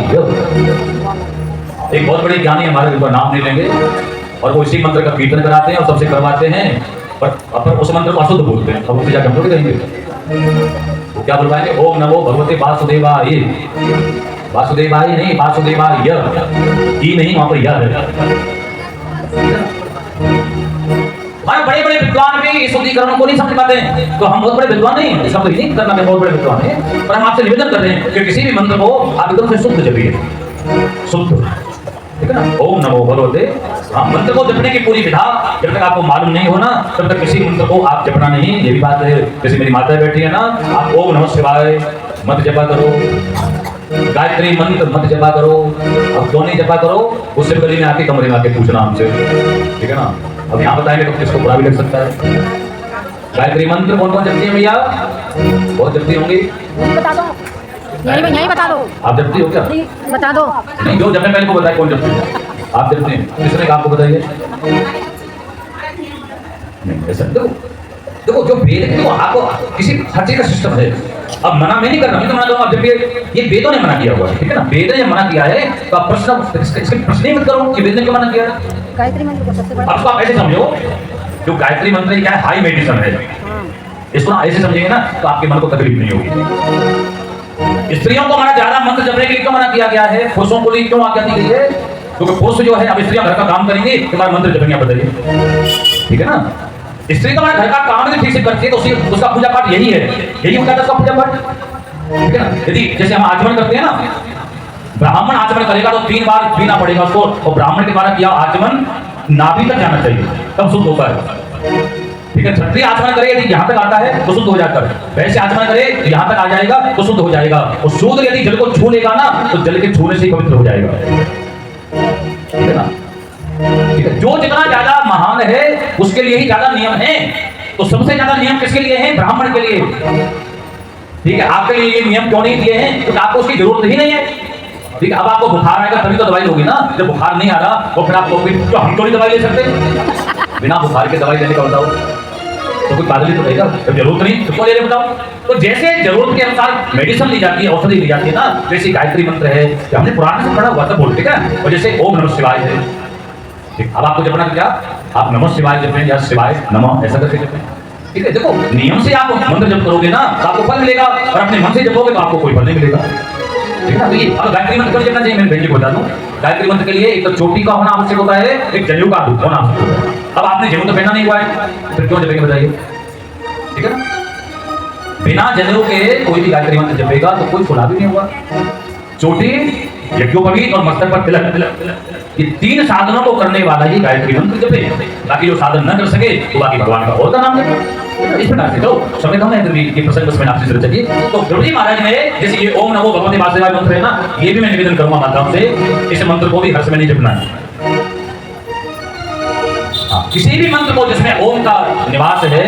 एक बहुत बड़े ज्ञानी हमारे ऊपर नाम नहीं लेंगे और वो इसी मंत्र का कीर्तन कराते हैं और सबसे करवाते हैं, पर उस मंत्र को अशुद्ध बोलते हैं। अब उससे जाकर हम थोड़ी कहेंगे, वो क्या बोलवाएंगे? ओम नमो भगवते वासुदेवाय। वासुदेवाय नहीं, वासुदेवाय ही नहीं, वहां पर यह है। हमारे बड़े बड़े विद्वान भी इस शुद्धिकरण को नहीं समझ पाते हैं। तो हम बहुत बड़े विद्वान नहीं हैं, इसका मतलब नहीं करना मैं बहुत बड़े विद्वान हैं, पर हम आपसे निवेदन कर रहे हैं कि किसी भी मंत्र को आप एकदम से शुद्ध जपिए, शुद्ध, ठीक है ना। ओम नमो भगवते। हाँ, मंत्र को जपने की पूरी विधा जब तक आपको मालूम नहीं हो ना तब तक किसी मंत्र को आप जपना नहीं। ये भी बात है, जैसे मेरी माता बैठी है ना, आप ओम नमः शिवाय मत जपा करो, गायत्री मंत्र मत जपा करो, अब क्यों नहीं जपा करो? उससे गली में आके कमरे में आके पूछना हमसे, ठीक है ना। अब यहाँ बताएंगे तो किसको बुरा भी लग सकता है। गायत्री मंत्र कौन कौन जपती है भैया? बहुत जपती होंगी,
बता दो, यही बता दो।
आप जपती हो क्या?
बता दो।
नहीं, जो जपने पहले को बताए कौन जपती है। आप जपते हैं, किसने काम को बताइए? नहीं, ऐसा देखो जो वेद है वो आपको किसी हर चीज का सिस्टम है। अब मना मैं नहीं कर रहा, मैं तो मना करूंगा। जब ये वेदों ने मना किया हुआ है, ठीक है ना, वेद ने मना किया है तो आप इसके प्रश्न ही मत करो कि वेद ने क्यों मना किया है।
गायत्री मंत्र को सबसे बड़ा,
अब आप ऐसे समझो, जो गायत्री मंत्र क्या है, हाई मेडिसिन है। इसको ना ऐसे समझेंगे ना तो आपके मन को तकलीफ नहीं होगी। स्त्रियों को हमारा ज्यादा मंत्र जपने के लिए क्यों मना किया गया है? पुरुषों को लिए क्यों आज्ञा दी गई है? क्योंकि पुरुष जो है, अब स्त्रियां घर का काम करेंगे तो हमारा मंत्र जपेंगे, आप बताइए, ठीक है ना। स्त्री तो हमारे घर का काम भी ठीक से करती है तो उसका पूजा पाठ यही है, यही होता है उसका पूजा पाठ, ठीक है ना। यदि जैसे हम आचमन करते हैं ना, ब्राह्मण आचमन करेगा तो 3 बार पीना पड़ेगा उसको, और ब्राह्मण के द्वारा किया आचमन नाभि तक जाना चाहिए, तब शुद्ध होता है, ठीक है। क्षत्रिय आचमन करे यदि यहाँ तक आता है तो शुद्ध हो जाता है, वैसे आचमन करे तो यहाँ तक आ जाएगा तो शुद्ध हो जाएगा। और शूद्र यदि जल को छू लेगा ना तो जल के छूने से ही पवित्र हो जाएगा, ठीक है ना, ठीक है। जो जितना ज्यादा महान है उसके लिए ही ज्यादा नियम है। तो सबसे ज्यादा नियम किसके लिए है? ब्राह्मण के लिए, ठीक है। आपके लिए ये नियम क्यों नहीं दिए हैं? क्योंकि आपको उसकी जरूरत ही नहीं है, ठीक है। अब आपको बुखार आएगा तभी तो दवाई लोगी ना, जब बुखार नहीं आ रहा तो फिर आप लोग तो हम तो नहीं दवाई ले सकते, बिना बुखार के दवाई लेने का बताओ तो कोई पागल ही तो कहेगा, जब जरूरत नहीं तो क्यों ले रहे बताओ। तो जैसे जरूरत के अनुसार मेडिसिन ली जाती है, औषधि ली जाती है ना, वैसे गायत्री मंत्र है, हमने पुराण से पढ़ा हुआ था, बोल, ठीक है। और जैसे ओम नमः शिवाय है, अब आपको जपना क्या? आप नमः शिवाय जपें या शिवाय नमः, ऐसा करके जपें, ठीक है। देखो नियम से आप मंत्र जप करोगे ना तो आपको फल मिलेगा, और अपने मन से जपोगे तो आपको कोई फल नहीं मिलेगा। ठीक है ना। तो ये अब गायत्री मंत्र कर लेना चाहिए, मैं बहन जी को बता दूं, गायत्री मंत्र के लिए एक तो चोटी का होना आवश्यक होता है, एक जनेऊ का होना आवश्यक होता है। अब आपने जनेऊ तो पहना नहीं हुआ है, फिर क्यों जपेंगे बताइए, ठीक है ना। बिना जनेऊ के कोई भी गायत्री मंत्र जपेगा तो कोई फुला भी नहीं होगा। चोटी, यज्ञोपवीत और मस्तक पर तिलक, ये तीन साधनों को करने वाला ही गायत्री मंत्र जपे, ताकि जो साधन न कर सके तो बाकी भगवान का और का नाम जपे। इस प्रकार से तो समय कम है, ये प्रसंग बस मैंने आपसे जरूर चाहिए। तो ध्रुवजी महाराज ने जैसे ये ओम नमो भगवते वासुदेवाय मंत्र है ना, ये भी मैं निवेदन करूंगा माताओं से, इस मंत्र को भी हर समय नहीं जपना है। किसी भी मंत्र को जिसमें ओम का निवास है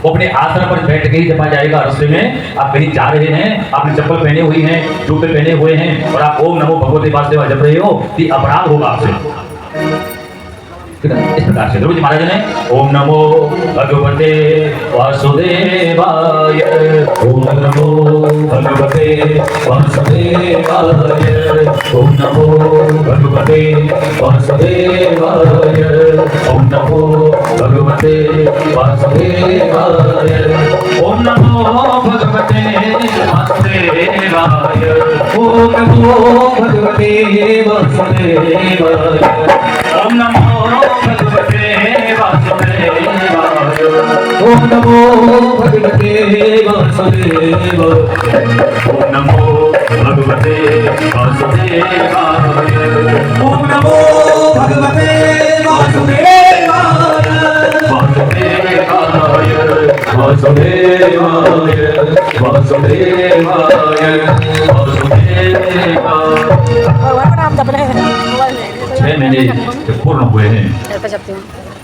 वो अपने आसन पर बैठ के ही जपा जाएगा। रास्ते में आप कहीं जा रहे हैं, आपने चप्पल पहने हुई है, जूते पहने हुए हैं और आप ओम नमो भगवते वासुदेवाय जप रहे हो, तो अपराध होगा आपसे। इस प्रकार से ध्रुव जी महाराज ने ओम नमो भगवते वासुदेवाय, ओम नमो भगवते वासुदेवाय, ओम नमो भगवते वासुदेवाय, ओम नमो भगवते वासुदेवाय, ओम नमो भगवते वासुदेवाय, ओम नमो भगवते वासुदेवाय, ओम नमो भगवते वासुदेवाय, ओम नमो भगवते वासुदेवाय, ओम नमो भगवते वासुदेवाय, ओम नमो भगवते वासुदेवाय, वासुदेवाय वासुदेवाय वासुदेवाय वासुदेवाय।
भगवान का नाम जप रहे हैं।
6 महीने जब पूर्ण हुए हैं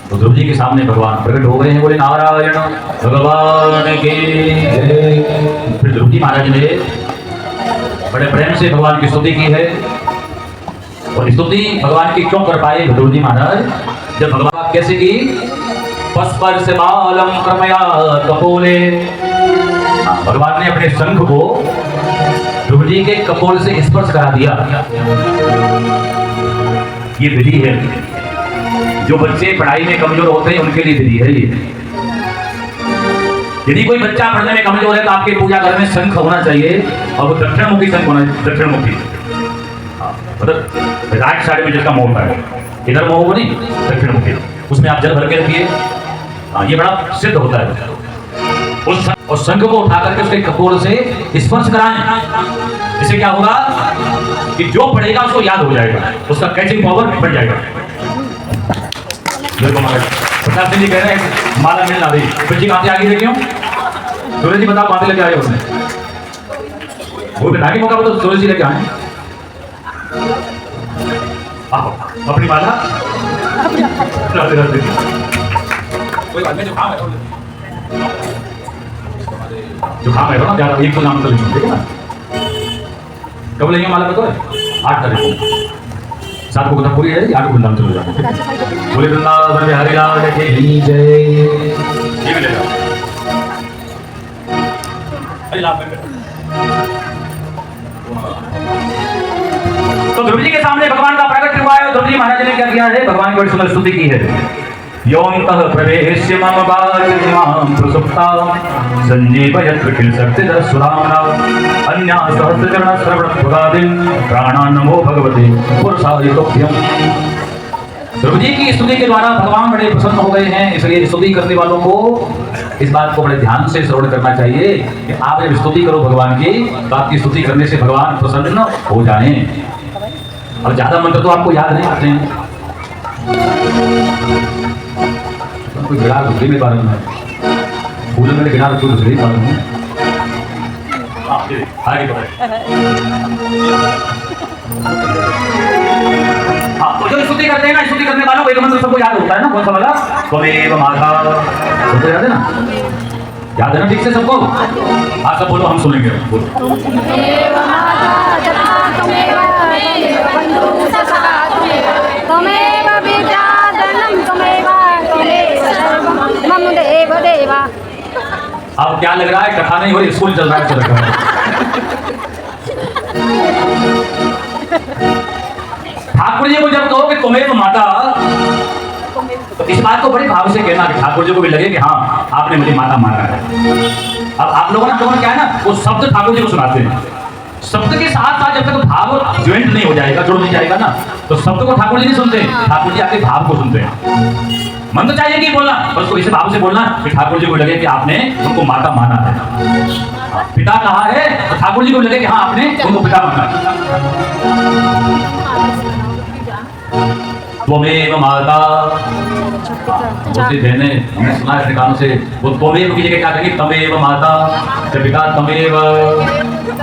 तो ध्रुव जी के सामने भगवान प्रकट हो गए हैं। बोले नारायण भगवान के जय। फिर ध्रुव जी महाराज ने बड़े प्रेम से भगवान की स्तुति की है। और स्तुति भगवान की क्यों कर पाए ध्रुव जी महाराज? जब भगवान कैसे की? पस्पर्श बालम क्रमया कपोले। भगवान ने अपने शंख को ध्रुव जी के कपोल से स्पर्श करा दिया। ये विधि है, जो बच्चे पढ़ाई में कमजोर होते हैं उनके लिए विधि है ये। यदि कोई बच्चा पढ़ने में कमजोर है तो आपके पूजा घर में शंख होना चाहिए, और वो दक्षिणमुखी शंख होना चाहिए। दक्षिणमुखी मतलब राइट साइड में जिसका मुंह है, इधर मुंह हो नहीं, दक्षिणमुखी, उसमें आप जल भर के रखिए। ये बड़ा सिद्ध होता है। और शंख को उठा करके उसके कपोल से स्पर्श कराएं। इससे क्या होगा कि जो पढ़ेगा उसको याद हो जाएगा, उसका कैचिंग पावर बढ़ जाएगा। प्रताप सिंह जी कह रहे हैं माला मिल ना रही, बच्ची कहाँ से आगे क्यों? सूरज जी बताओ कहाँ से लेके आए उसने? वो बताने मौका तो सूरज जी लेके आए। अपनी माला कोई बात नहीं। जुकाम है ना ज्यादा, एक तो नाम तो नहीं, ठीक है ना? कब लेंगे माला बताओ? 8 तारीख को। 7 को पूरी है, 8 को नाम चलो जाते। बोले वृंदावन बिहारी लाल की जय। ये मिलेगा। तो ध्रुव जी के सामने भगवान का प्रकट हुआ है। ध्रुव जी महाराज ने क्या किया है? भगवान की बड़ी सुंदर स्तुति की है। योऽन्तः प्रवेश्य मम वाचमिमां प्रसुप्तां सञ्जीवयत् किल शक्तिधरस्वधाम्ना अन्या सहस्रचरणश्रवणभुगादिं प्राणान् नमो भगवते पुरुषाय तुभ्यम्। ध्रुव जी की स्तुति के द्वारा भगवान बड़े प्रसन्न हो गए हैं। इसलिए स्तुति करने वालों को इस बात को बड़े ध्यान से श्रवण करना चाहिए कि आप जब स्तुति करो भगवान की, तो आपकी स्तुति करने से भगवान प्रसन्न हो जाएं। और ज्यादा मंत्र तो आपको याद नहीं आते हैं। कोई गिरा दूसरी में बारे में फूल में गिरा तो दूसरी बारे में आगे तो जो स्तुति करते हैं ना, स्तुति करने वालों को एक मंत्र सबको याद होता है ना। कौन सा वाला? त्वमेव माता। सुनते याद है ना? याद है ना ठीक से सबको? आप सब बोलो, हम सुनेंगे। बोलो अब क्या लग रहा है? कथा नहीं हो रही, स्कूल चल रहा है। चल रहा है। ठाकुर जी को जब कहो कि तुम्हें माता, तो इस बात को बड़े भाव से कहना कि ठाकुर जी को भी लगे कि हाँ आपने मुझे माता माना है। अब आप लोगों ने क्या है ना, वो शब्द ठाकुर जी को सुनाते हैं। शब्द के साथ साथ जब तक भाव ज्वाइंट नहीं हो जाएगा, जुड़ नहीं जाएगा ना, तो शब्द को ठाकुर जी नहीं सुनते, ठाकुर जी आपके भाव को सुनते हैं। मन तो चाहिए कि बोलना, पर उसको इसे भाव से बोलना कि ठाकुर जी को लगे कि आपने उनको माता माना है। पिता कहा है तो ठाकुर जी को लगे कि हाँ आपने उनको पिता माना है। त्वमेव माता, बहुत बहने हमने सुना है अपने कानों से, वो त्वमेव की जगह क्या कहेंगे, तमेव माता। जब पिता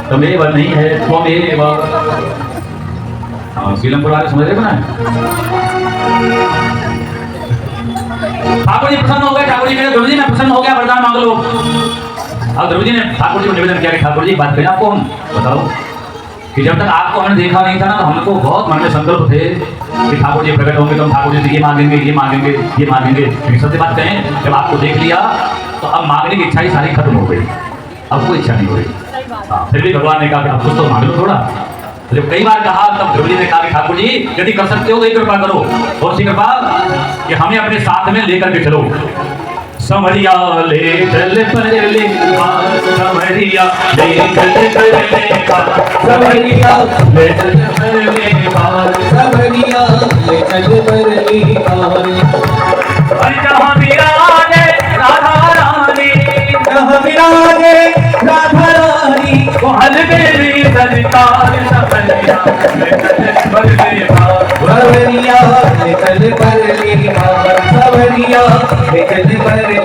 तमेव नहीं है, त्वमेव। हाँ, सीलमपुर वाले समझ रहे हो ना? ठाकुर जी प्रसन्न हो गए, ठाकुर जी कहे ध्रुव जी मैं प्रसन्न हो गया, वरदान मांग लो। अब ध्रुव जी ने ठाकुर जी को निवेदन किया कि ठाकुर जी बात करें आपको, हम बताओ कि जब तक आपको हमने देखा नहीं था ना, तो हमको बहुत मन में संकल्प थे कि ठाकुर जी प्रकट होंगे तो हम ठाकुर जी से ये मांगेंगे, ये मांगेंगे, ये मांगेंगे। लेकिन सत्य बात कहें, जब आपको देख लिया तो अब मांगने की इच्छा ही सारी खत्म हो गई, अब कोई इच्छा नहीं हो रही। फिर भी भगवान ने कहा कि अब कुछ तो मांग लो थोड़ा। तो जब कई बार कहा तब ध्रुव जी ने कहा कि ठाकुर जी यदि कर सकते हो तो एक कृपा करो, और सी कृपा कि हमें अपने साथ में लेकर के चलो। समरिया ले चल पर ले समरिया ले चल पर ले
समरिया ले चल पर ले समरिया ले चल पर ले
अरे जहाँ विराजे राधा रानी,
जहाँ विराजे राधा रानी,
वो हलवेली सरकार समरिया ले चल पर ले
सवरिया ले चल पर ले सवरिया ले चल पर ले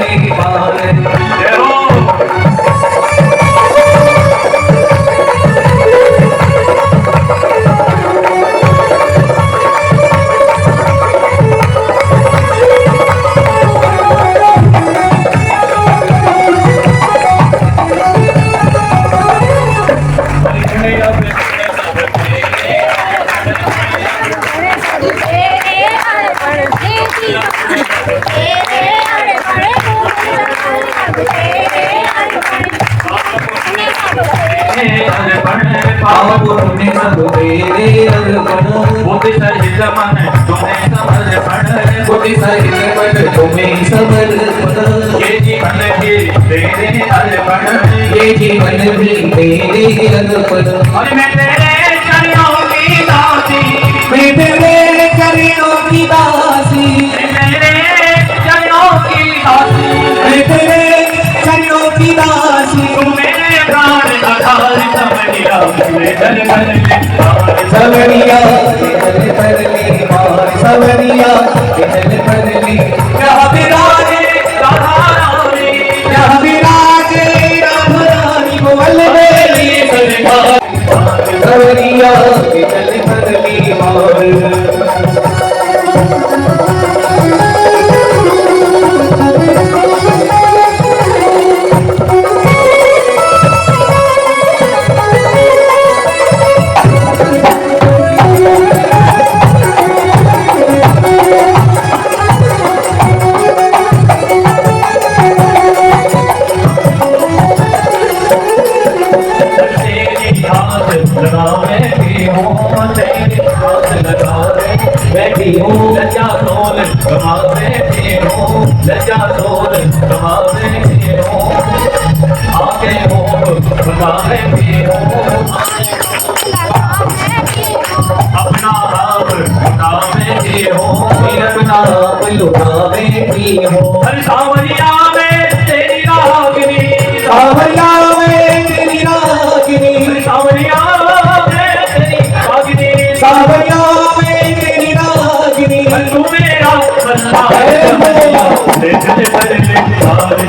बुद्धि सहित मन
तुम्हें समर्पण,
ये जीवन भी तेरे अर्पण,
ये जीवन भी तेरे अर्पण।
और मैं तेरे चरणों की दासी,
मैं तेरे चरणों की दासी,
तेरे चरणों की दासी,
मैं तेरे चरणों की दासी।
तू मेरे प्राण आधार समरिया ले चल पर ले
सवरिया चल पर ले सवरिया चल पर ले।
जहाँ विराजे राधा रानी,
जहाँ विराजे राधा रानी, वो हलवेली सरकार सवरिया चल पर ले।
बैठी हूँ लज्जा सोल कमावे हूँ, लज्जा सोल कमावे हूँ, आगे हो बतावे हूँ, अपना आप बतावे हूँ,
अपना लुटावे हूँ।
हर सावरिया में तेरी रागिनी,
सावरिया में तेरी रागिनी,
सावरिया में तेरी रागिनी,
सावरिया में तेरी रागिनी।
तू मेरा बंदा है, ले चल पर ले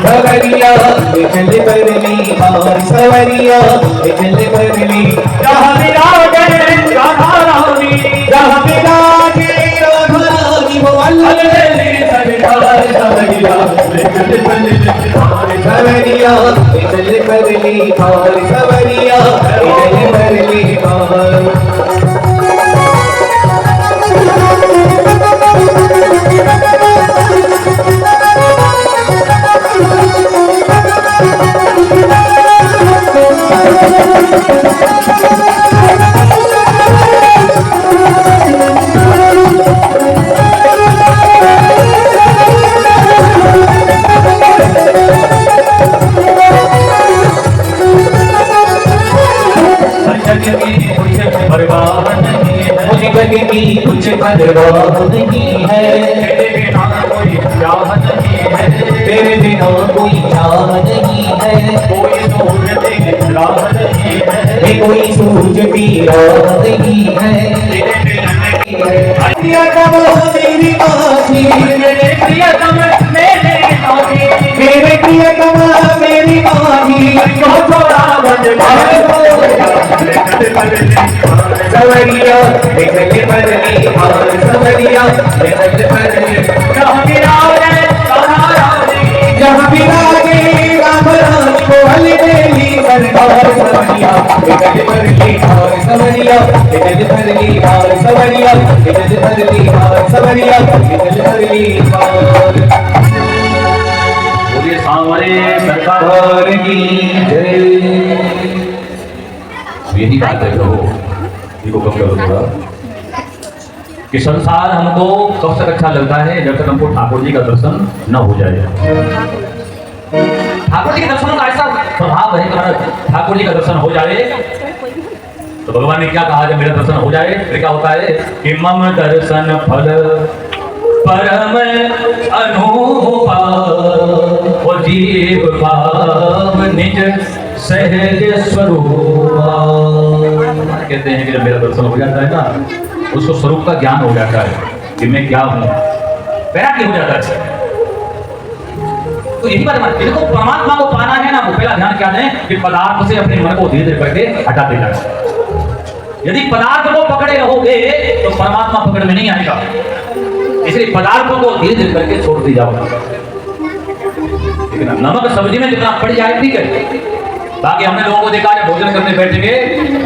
सवरिया ले चल पर ले सवरिया ले चल पर ले।
जहाँ विराजे राधा रानी,
जहाँ विराजे राधा रानी, वो हलवेली
सरकार सवरिया ले चल पर ले
सवरिया ले चल पर ले सवरिया ले चल पर ले।
चल
परवाह नहीं है,
तेरे बिना कोई चाह नहीं है,
तेरे बिना कोई चाह नहीं है,
कोई सूझती राह नहीं है,
कोई सूझती राह नहीं है।
तेरे बिना
प्रियतम मेरी आँखी,
मेरे प्रियतम मेरे आँखी,
मेरे प्रियतम मेरी आँखी,
को थोड़ा बच
सवरिया निकल बदली हाल, सवरिया निकल बदली
जहाँ विराजे राधा रानी,
जहाँ विराजे राम रानी को अलबेली सरकार, सवरिया निकल बदली हाल, सवरिया निकल बदली हाल, सवरिया निकल बदली हाल, सवरिया निकल बदली हाल।
बोलिए सांवरे
सरकार की जय।
यही बात है प्रभु, इनको कब करो थोड़ा कि संसार हमको कब तक अच्छा लगता है जब तक हमको ठाकुर जी का दर्शन न हो जाए। ठाकुर जी के दर्शन का ऐसा प्रभाव है कि हमारा ठाकुर जी का दर्शन हो जाए तो भगवान ने क्या कहा, जब मेरा दर्शन हो जाए फिर क्या होता है कि मम दर्शन फल परम अनुभव और जीव भाव निज सहज स्वरूप। कहते हैं कि जब मेरा दर्शन हो जाता है ना, उसको स्वरूप का ज्ञान हो जाता है कि मैं क्या हूँ, वैराग्य हो जाता है। तो यही बात है, जिनको परमात्मा को पाना है ना, वो पहला ध्यान क्या दें कि पदार्थ से अपने मन को धीरे धीरे करके हटाते जाए। यदि पदार्थ को पकड़े रहोगे तो परमात्मा पकड़ में नहीं आएगा, इसलिए पदार्थों को धीरे धीरे करके छोड़ दी जाओ। लेकिन नमक सब्जी में जितना पड़ जाए ठीक है, बाकी हमने लोगों को देखा जब भोजन करने बैठेंगे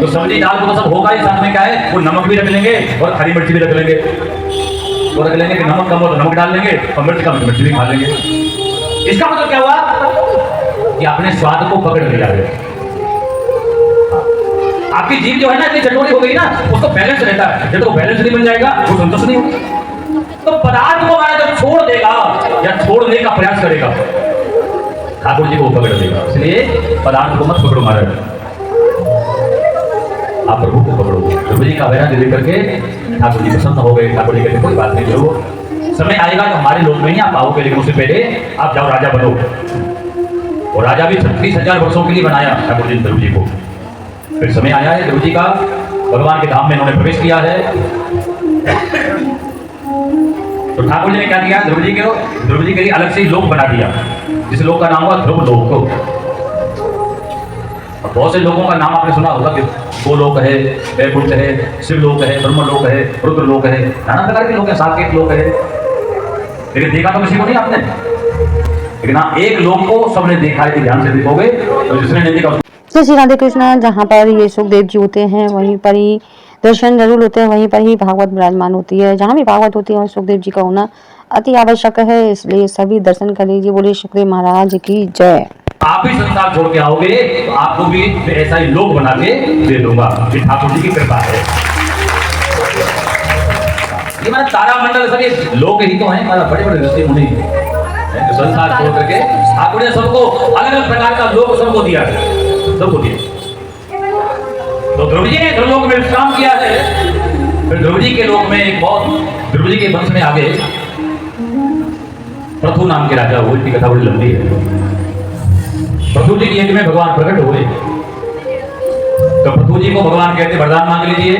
तो सब्जी दाल को तो सब होगा ही, साथ में क्या है वो नमक भी रख लेंगे और हरी मिर्च भी रख लेंगे, वो रख लेंगे कि नमक कम हो तो नमक डाल लेंगे और मिर्च कम तो मिर्च भी खा लेंगे। इसका मतलब क्या हुआ कि आपने स्वाद को पकड़ लिया है। आपकी जीभ जो है ना इतनी चटोरी हो गई ना, उसको बैलेंस रहता है, जब तो बैलेंस नहीं मिल जाएगा वो संतुष्ट नहीं होगी। तो पदार्थ को हमारा जब छोड़ देगा या छोड़ने का प्रयास करेगा ठाकुर जी को पकड़ देगा। इसलिए पदार्थ को मत पकड़ो महाराज, आप प्रभु को पकड़ो। प्रभु जी का वैराग्य देख करके ठाकुर जी प्रसन्न हो गए। ठाकुर जी कहते कोई बात नहीं, चलो समय आएगा तो हमारे लोक में ही आप आओगे, लेकिन उससे पहले आप जाओ राजा बनो। और राजा भी 36,000 वर्षों के लिए बनाया ठाकुर जी ध्रुव जी को। फिर समय आया है ध्रुव जी का, भगवान के धाम में इन्होंने प्रवेश किया है। तो ठाकुर जी ने क्या किया, ध्रुव जी के लिए अलग से लोक बना दिया, जिस लोक का नाम हुआ ध्रुव लोक। बहुत से लोगों का नाम आपने सुना होगा कि गोलोक है, वैकुंठ है, शिवलोक है, ब्रह्मलोक है, रुद्रलोक है, नाना प्रकार के लोक है, साकेत लोक है। लेकिन देखा तो किसी को नहीं आपने, लेकिन हाँ एक लोक को सबने देखा है कि ध्यान से देखोगे तो जिसने नहीं देखा।
जय श्री राधे कृष्णा। जहाँ पर ये सुखदेव जी होते हैं वहीं पर ही दर्शन जरूर होते हैं, वहीं पर ही भागवत विराजमान होती है। जहाँ भी भागवत होती है और सुखदेव जी का होना अति आवश्यक है, इसलिए सभी दर्शन कर लीजिए। बोलिए सुखदेव महाराज की जय।
आप ही संसार छोड़ के आओगे तो आपको भी ऐसा ही लोक बना के दे दूंगा, ये ठाकुर जी की कृपा है। ये हमारा तारामंडल सब ये लोक ही तो है, हमारा बड़े बड़े ऋषि मुनि संसार छोड़ करके ठाकुर ने सबको अलग अलग प्रकार का लोक सबको दिया है, सबको दिया। तो ध्रुव जी ने ध्रुवलोक में विश्राम किया है। फिर ध्रुव जी के लोक में एक बहुत ध्रुव जी के वंश में आगे पृथु नाम के राजा हुए, इनकी कथा बड़ी लंबी है। पृथु जी की यज्ञ में भगवान प्रकट हुए तो पृथु जी को भगवान कहते वरदान मांग लीजिए।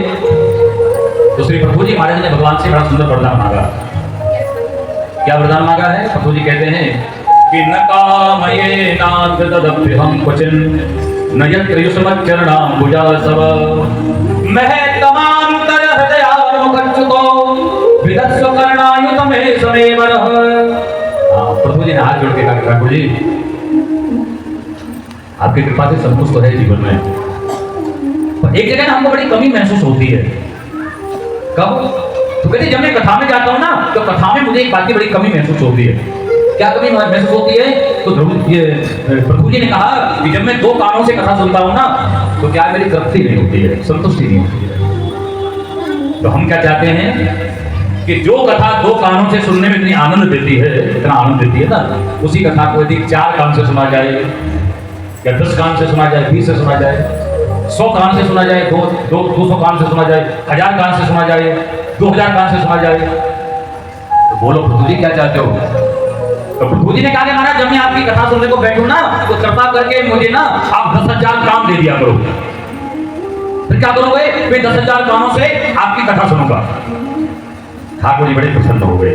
तो श्री पृथु जी महाराज ने भगवान से बड़ा सुंदर वरदान मांगा। क्या वरदान मांगा है? पृथु जी कहते हैं कि न कामये नाथ तदभ्यहं क्वचिन न यत्र युष्मच्चरणाम्बुजासव महत्तमान्तर हृदयार्मुखच्युतो विदस्व कर्णायुतमे समेवरः। प्रभु जी ने हाथ जोड़ के कहा ठाकुर जी आपकी कृपा से संतुष्ट तो है जीवन में, पर एक जगह हमको बड़ी कमी महसूस होती है। कब? तो कहते जब मैं कथा में जाता हूँ ना तो कथा में मुझे एक बात की बड़ी कमी महसूस होती है। क्या कमी महसूस होती है? तो प्रभु जी ने कहा कि जब मैं दो कानों से कथा सुनता हूँ ना तो क्या मेरी तृप्ति नहीं होती है, संतुष्टि नहीं होती है। तो हम क्या चाहते हैं कि जो कथा दो कानों से सुनने में इतनी आनंद देती है, इतना आनंद देती है ना, उसी कथा को यदि 4 कान से सुना जाए या 10 कान से सुना जाए, 20 से सुना जाए, 100 कान से सुना जाए, 200 कान से सुना जाए, 1000 कान से सुना जाए, 2000 कान से सुना जाए। तो बोलो पृथ्वी जी क्या चाहते हो? तो पृथ्वी जी ने कहा कि महाराज जब मैं आपकी कथा सुनने को बैठूं ना तो कृपा करके मुझे ना आप 10,000 काम दे दिया करो। फिर क्या करोगे? मैं 10,000 कामों से आपकी कथा सुनूंगा। ठाकुर जी बड़े प्रसन्न हो गए।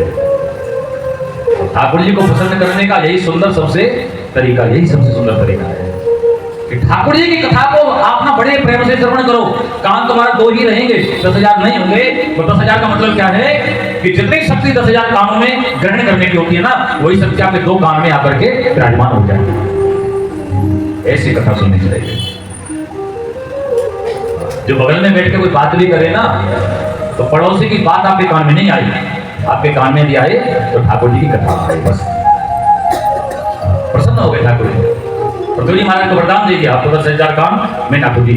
ठाकुर जी को प्रसन्न करने का यही सुंदर सबसे तरीका, यही सबसे सुंदर तरीका है कि ठाकुर जी की कथा को आप ना बड़े प्रेम से श्रवण करो। कान तुम्हारा 2 ही रहेंगे, 10,000 नहीं होंगे। तो 10,000 का मतलब क्या है कि जितनी शक्ति 10,000 कानों में ग्रहण करने की होती है ना, वही शक्ति आपके 2 कान में आकर के विराजमान हो जाए। ऐसी कथा सुननी चाहिए। जो बगल में बैठ के कोई बात भी करे ना, तो पड़ोसी की बात आपके कान में नहीं आई, आपके कान में भी आए तो ठाकुर जी की कथा आई। बस प्रसन्न हो गए ठाकुर जी। पृथ्वी जी महाराज को वरदान दे दिया, आपको 10,000 काम मैं ठाकुर जी।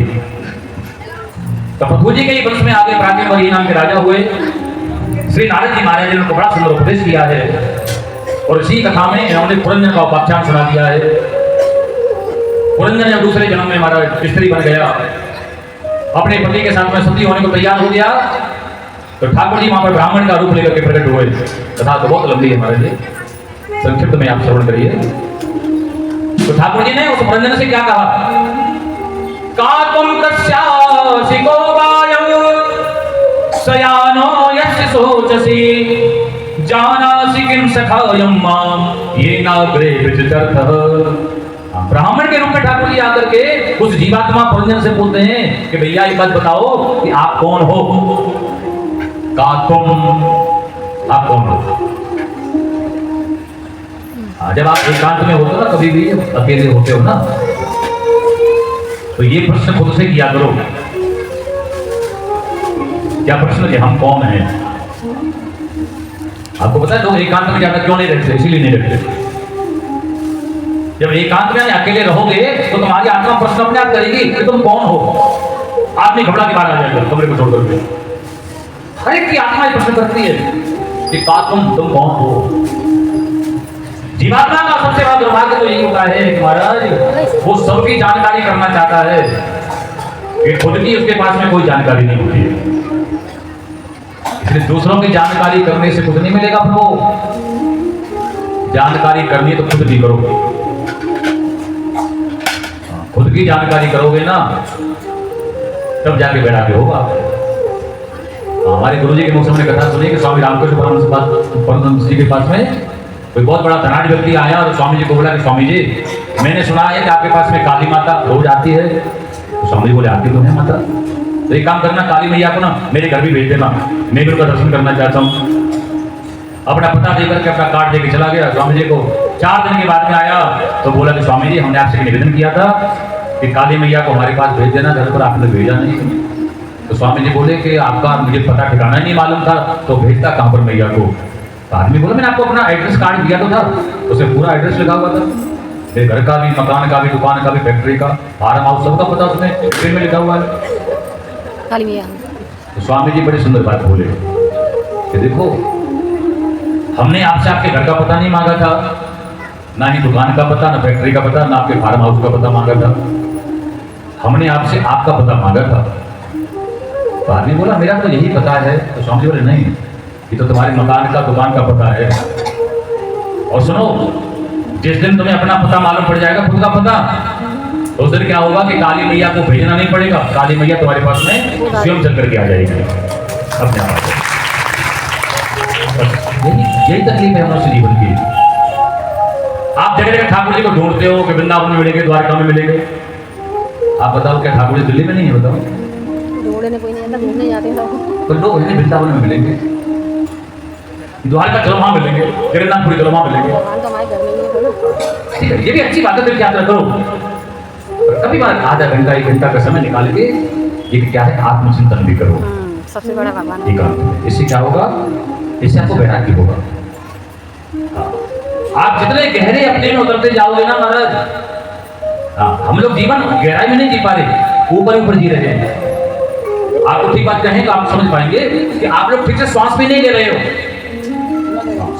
तो पृथ्वी जी के ही वंश में आगे प्राचीन वही नाम के राजा हुए। श्री नारद जी महाराज ने उनको बड़ा सुंदर उपदेश किया है और इसी कथा में इन्होंने पुरंजन का उपाख्यान सुना दिया है। पुरंजन जब दूसरे जन्म में महाराज स्त्री बन गया, अपने पति के साथ में सती होने को तैयार हो गया, तो ठाकुर जी वहां पर ब्राह्मण का रूप लेकर के प्रकट हुए। कथा तो बहुत लंबी है महाराज जी, संक्षिप्त में आप श्रवण करिए। तो ठाकुर जी ने उस पुरंजन से क्या कहा? कातुम कस्यासि गोवायं सयानो यस्य सोचसि जानासि किं सखायं मां येनाग्रे विचितर्थः। ब्राह्मण के रूप में ठाकुर जी आकर के उस जीवात्मा पुरंजन से पूछते हैं कि भैया एक बात बताओ कि आप कौन हो? कातुम, आप कौन हो? जब आप एकांत में होते हो ना, कभी भी अकेले होते हो ना, तो ये प्रश्न खुद से किया करो। क्या प्रश्न कि हम कौन हैं? आपको पता है लोग एकांत में ज्यादा क्यों नहीं रहते? इसीलिए नहीं रहते। जब एकांत में अकेले रहोगे तो तुम्हारी आत्मा प्रश्न अपने आप करेगी कि तुम कौन हो। आदमी घबरा के बाहर आ जाएगा कमरे को छोड़ करके। हर एक की आत्मा प्रश्न करती है कि तुम कौन हो। जीवात्मा का सबसे बड़ा दुर्भाग्य तो यही होता है कि महाराज वो सबकी जानकारी करना चाहता है कि खुद की उसके पास में कोई जानकारी नहीं होती है। इसलिए दूसरों की जानकारी करने से कुछ नहीं मिलेगा प्रभु। जानकारी करनी तो खुद भी करो। खुद की जानकारी करोगे ना तब जाके बैठा होगा। हमारे गुरु जी के मुख से हमने कथा सुनी कि स्वामी रामकृष्ण परमहंस जी के पास में कोई बहुत बड़ा धनाढ़ व्यक्ति आया और स्वामी जी को बोला कि स्वामी जी मैंने सुना है कि आपके पास में काली माता रोज आती है। तो स्वामी जी बोले आती तो है माता, तो एक काम करना काली मैया को ना मेरे घर भी भेज देना, मैं भी उनका दर्शन करना चाहता हूँ। अपना पता देकर के अपना कार्ड देके चला गया स्वामी जी को। 4 दिन के बाद में आया तो बोला कि स्वामी जी हमने आपसे निवेदन किया था कि काली मैया को हमारे पास भेज देना, घर पर आपने भेजा नहीं। तो स्वामी जी बोले कि आपका मुझे पता ठिकाना नहीं मालूम था, तो भेजता कहाँ पर मैया को? तो आदमी बोला मैंने आपको अपना एड्रेस कार्ड दिया तो था, उसमें पूरा एड्रेस लिखा हुआ था, मेरे घर का भी, मकान का भी, दुकान का भी, फैक्ट्री का, फार्म हाउस सबका पता उसमें फिर में लिखा हुआ है।
काली मैया।
तो स्वामी जी बड़ी सुंदर बात बोले कि देखो हमने आपसे आपके घर का पता नहीं मांगा था, ना ही दुकान का पता, ना फैक्ट्री का पता, ना आपके फार्म हाउस का पता मांगा था। हमने आपसे आपका पता मांगा था। तो आदमी बोला मेरा तो यही पता है। तो स्वामी जी बोले नहीं, ये तो तुम्हारे मकान का, दुकान का पता है। और सुनो, जिस दिन तुम्हें अपना पता मालूम पड़ जाएगा, खुद का पता, तो उस दिन क्या होगा कि काली मैया को भेजना नहीं पड़ेगा, काली मैया तुम्हारे पास में स्वयं चल करके आ जाएगी अपने आप। यही तकलीफ है मनुष्य जीवन की। आप जगह जगह ठाकुर जी को ढूंढते हो कि वृंदावन में मिलेंगे, द्वारका में मिलेंगे। आप बताओ क्या ठाकुर जी दिल्ली में नहीं है? बताओ,
ढूंढने कोई नहीं आता, ढूंढने जाते हैं लोग।
तो लोग हैं वृंदावन में मिलेंगे, द्वारका चलो वहां मिलेंगे, जगन्नाथपुरी चलो वहां मिलेंगे।
भगवान तो हमारे घर में ही है।
ठीक है, ये भी अच्छी बात है, तीर्थ यात्रा करो, पर कभी बार आधा घंटा 1 घंटा का समय निकाल के ये क्या है आत्मचिंतन भी करो।
सबसे बड़ा भगवान है।
एकांत। इससे क्या होगा? इससे आपको वैराग्य होगा। आप जितने गहरे अपने में उतरते जाओगे ना महाराज, हम लोग जीवन गहराई में नहीं जी पा रहे, ऊपर ऊपर जी रहे हैं। आपको ठीक बात कहें तो आप समझ पाएंगे कि आप लोग ठीक से श्वास भी नहीं ले रहे हो,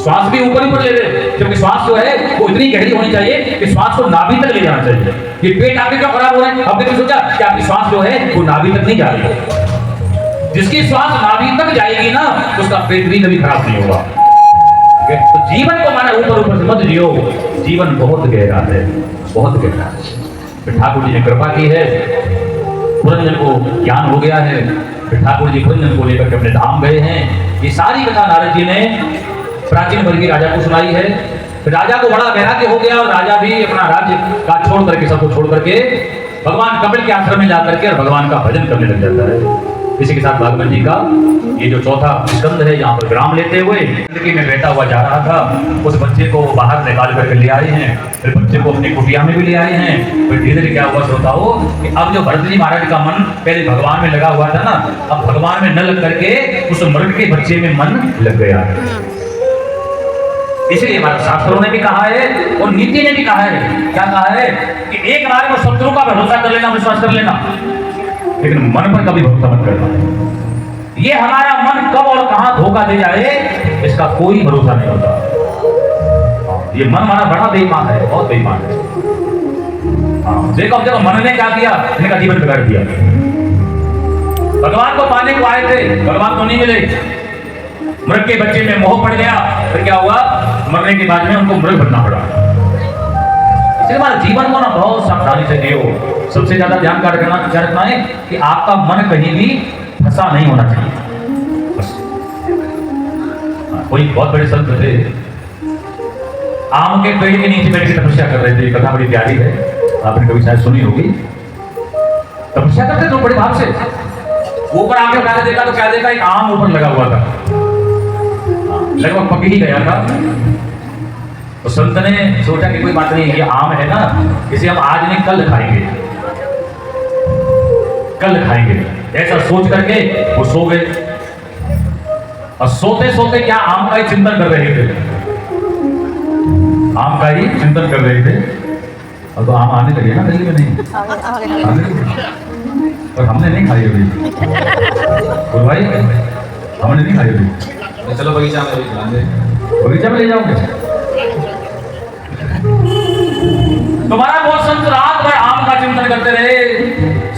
श्वास भी ऊपर ऊपर ले रहे हो, क्योंकि श्वास जो है वो इतनी गहरी होनी चाहिए कि श्वास को नाभि तक ले जाना चाहिए। ये पेट आपके क्यों खराब हो रहा है? आपने सोचा कि आपकी श्वास जो है वो नाभि तक नहीं जा रही है। जिसकी श्वास नाभि तक जाएगी ना उसका पेट भी कभी खराब नहीं होगा। ठीक है? तो जीवन को माना ऊपर ऊपर से मत जियो, जीवन बहुत गहरा है, बहुत गहरा है। फिर ठाकुर जी ने कृपा की है, पुरंजन को ज्ञान हो गया है, फिर ठाकुर जी पुरंजन को लेकर के अपने धाम गए हैं। ये सारी कथा नारद जी ने प्राचीन वर्गीय राजा को सुनाई है। फिर राजा को बड़ा वैराग्य हो गया और राजा भी अपना राज्य का छोड़ करके, सबको छोड़ करके भगवान कपिल के आश्रम में जाकर के और भगवान का भजन करने लग जाता है। इसी के साथ भागवत जी का ये जो चौथा स्कंद है, यहाँ पर विराम लेते हुए जिंदगी में बैठा हुआ जा रहा था, उस बच्चे को बाहर निकाल करके ले आए हैं, फिर बच्चे को अपनी कुटिया में भी ले आए हैं। फिर धीरे धीरे क्या हुआ श्रोता हो कि अब जो भरत जी महाराज का मन पहले भगवान में लगा हुआ था ना, अब भगवान में न लग करके उस मृग के बच्चे में मन लग गया है। इसलिए हमारे शास्त्रों ने भी कहा है और नीति ने भी कहा है, क्या कहा है कि एक बार में शत्रु का भरोसा कर लेना, विश्वास कर लेना, लेकिन मन पर कभी भरोसा मत करना। ये हमारा मन कब और कहां धोखा दे जाए इसका कोई भरोसा नहीं होता। ये मन हमारा बड़ा बेईमान है, बहुत बेईमान है। देखो देखो मन ने क्या किया, इनका जीवन बिगाड़ दिया। भगवान को पाने को आए थे, भगवान को नहीं मिले, मृग के बच्चे में मोह पड़ गया। फिर क्या हुआ, मरने के बाद में उनको मृग बनना पड़ा। इसलिए हमारे जीवन को ना बहुत सावधानी से जियो। सबसे ज्यादा ध्यान का रखना है कि आपका मन कहीं भी फंसा नहीं होना चाहिए। कोई बहुत बड़े संत थे, आम के पेड़ के नीचे बैठ के तपस्या कर रहे थे। कथा बड़ी प्यारी है, आपने कभी शायद सुनी होगी। तपस्या करते तो बड़े भाव से ऊपर आके उठा के देखा तो क्या देखा, एक आम ऊपर लगा हुआ था, लगभग पक ही गया था। तो संत ने सोचा कि कोई बात नहीं, ये आम है ना, इसे हम आज नहीं कल खाएंगे, कल खाएंगे। ऐसा सोच करके वो सो गए और सोते सोते क्या आम का ही चिंतन कर रहे थे, आम का ही चिंतन कर रहे थे। और तो आम आने लगे ना दिल्ली में, नहीं आने और हमने नहीं खाई अभी। बोल भाई हमने नहीं खाई अभी, चलो बगीचा में खिला दे, बगीचा में ले जाओगे। तुम्हारा बहुत संत रात भर आम का चिंतन करते रहे,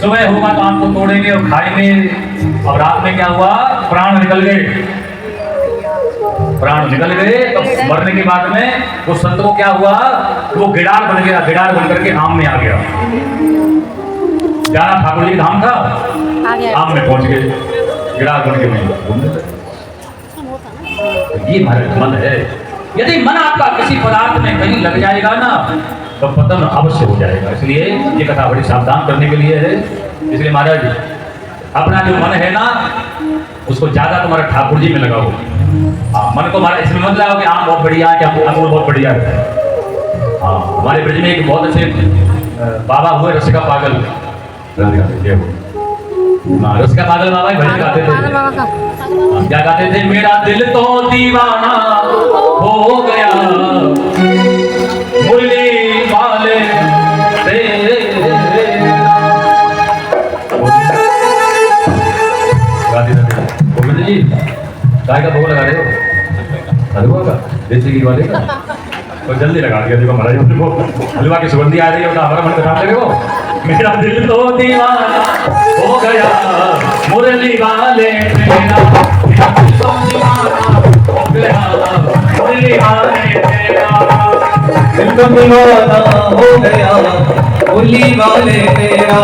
सुबह होगा तो आम को तोड़ेंगे और खाएंगे। अब रात में क्या हुआ, प्राण निकल गए, प्राण निकल गए। तो मरने के बाद में वो संत को क्या हुआ, वो गिडार बन गया, गिडार बन करके आम में आ गया। जाना ठाकुर जी धाम था, आम में पहुंच गए, गिडार बन के वहीं। ये मन है, यदि मन आपका किसी पदार्थ में कहीं लग जाएगा ना तो पतन अवश्य हो जाएगा। इसलिए ये कथा बड़ी सावधान करने के लिए है। इसलिए महाराज अपना जो मन है ना उसको ज्यादा तुम्हारा ठाकुर जी में लगाओ। मन को हमारा इसमें मत लगाओ कि आम बहुत बढ़िया है, क्या अमूल बहुत बढ़िया है। हाँ, हमारे ब्रज में एक बहुत अच्छे बाबा हुए रसिका पागल, रसिका पागल बाबा भजन गाते थे। क्या गाते थे, मेरा दिल तो दीवाना हो गया मुरली वाले तेरे। गोविंद जी गाय का भोग लगा रहे हो, हलवा का, देसी घी वाले का, और जल्दी लगा दिया। देखो महाराज देखो हलवा की सुगंधी आ रही है, हमारा मन बता रहे हो। मेरा दिल तो दीवाना हो गया मुरली वाले तेरा, मेरा दिल तो दीवाना हो गया मुरली वाले तेरा,
दिल तो दीवाना हो गया मुरली वाले तेरा।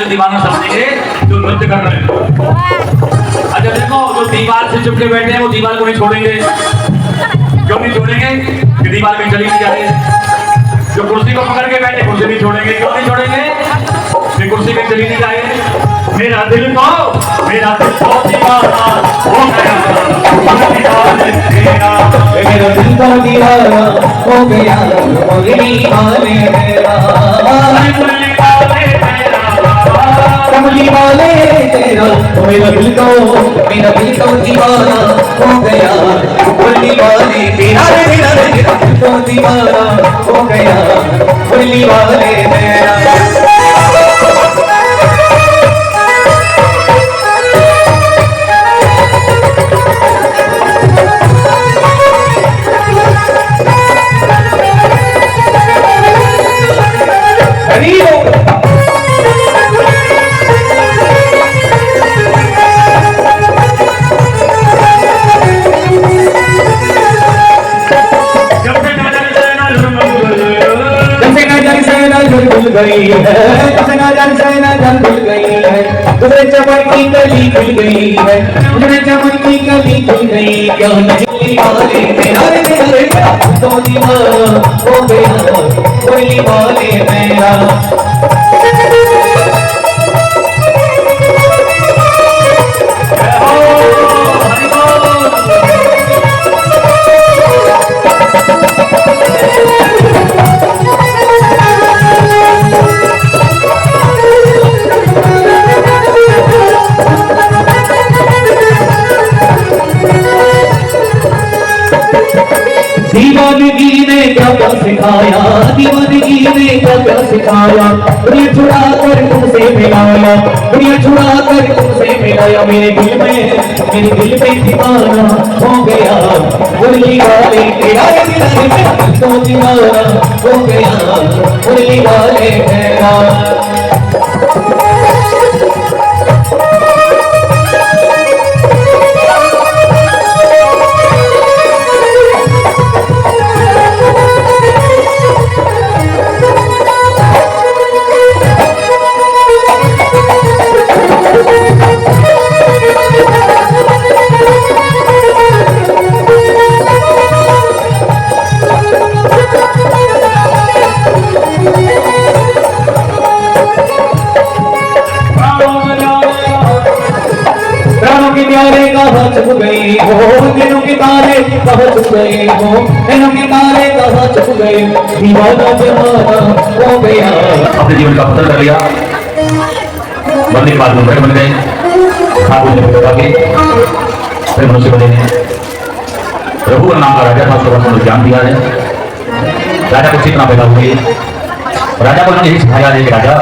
दीवाना समझेंगे जो नृत्य कर रहे हैं। अच्छा देखो, जो दीवार से चिपके बैठे हैं वो दीवार को नहीं छोड़ेंगे, क्यों नहीं छोड़ेंगे कि दीवार में चली नहीं जाए। जो कुर्सी को पकड़ के बैठे कुर्सी नहीं छोड़ेंगे, क्यों नहीं छोड़ेंगे कि कुर्सी में चली नहीं जाए। मेरा दिल तो दीवाना हो गया मुरली वाले तेरा,
मेरा दिल तो दीवाना हो गया मुरली वाले तेरा,
मुरली वाले तेरा,
कमली वाले तेरा। मेरा मेरा दिल तो दीवाना हो गया बोली वाले मेरा मेरा दिल तो दीवाना हो गया बोली वाले मेरा भूल गई है भूल गई है तुझे चमन की कली खुल गई है तुझे चमन की कली खुल गई क्यों नहीं वाले मेरा तो दीवाना हो गया बोली वाले मेरा दीवानगी ने क्या क्या सिखाया दीवानगी ने क्या क्या सिखाया दुनिया छुड़ा कर तुमसे मिलाया दुनिया छुड़ा कर तुमसे मिलाया मेरे दिल में दीवाना हो गया बोली वाले तेरा तो दीवाना हो गया बोली वाले तेरा चुप गई हो दिनों के तारे कहाँ चुप गए हो दिनों के तारे कहाँ चुप गए दीवाना जमाना हो गया
अपने जीवन का पतन कर लिया बनने के बाद मुंबई बन गए फिर मनुष्य बने प्रभु का नाम का राजा था उसको ज्ञान दिया है राजा को चेतना पैदा हुई राजा को उन्होंने यही सिखाया है कि राजा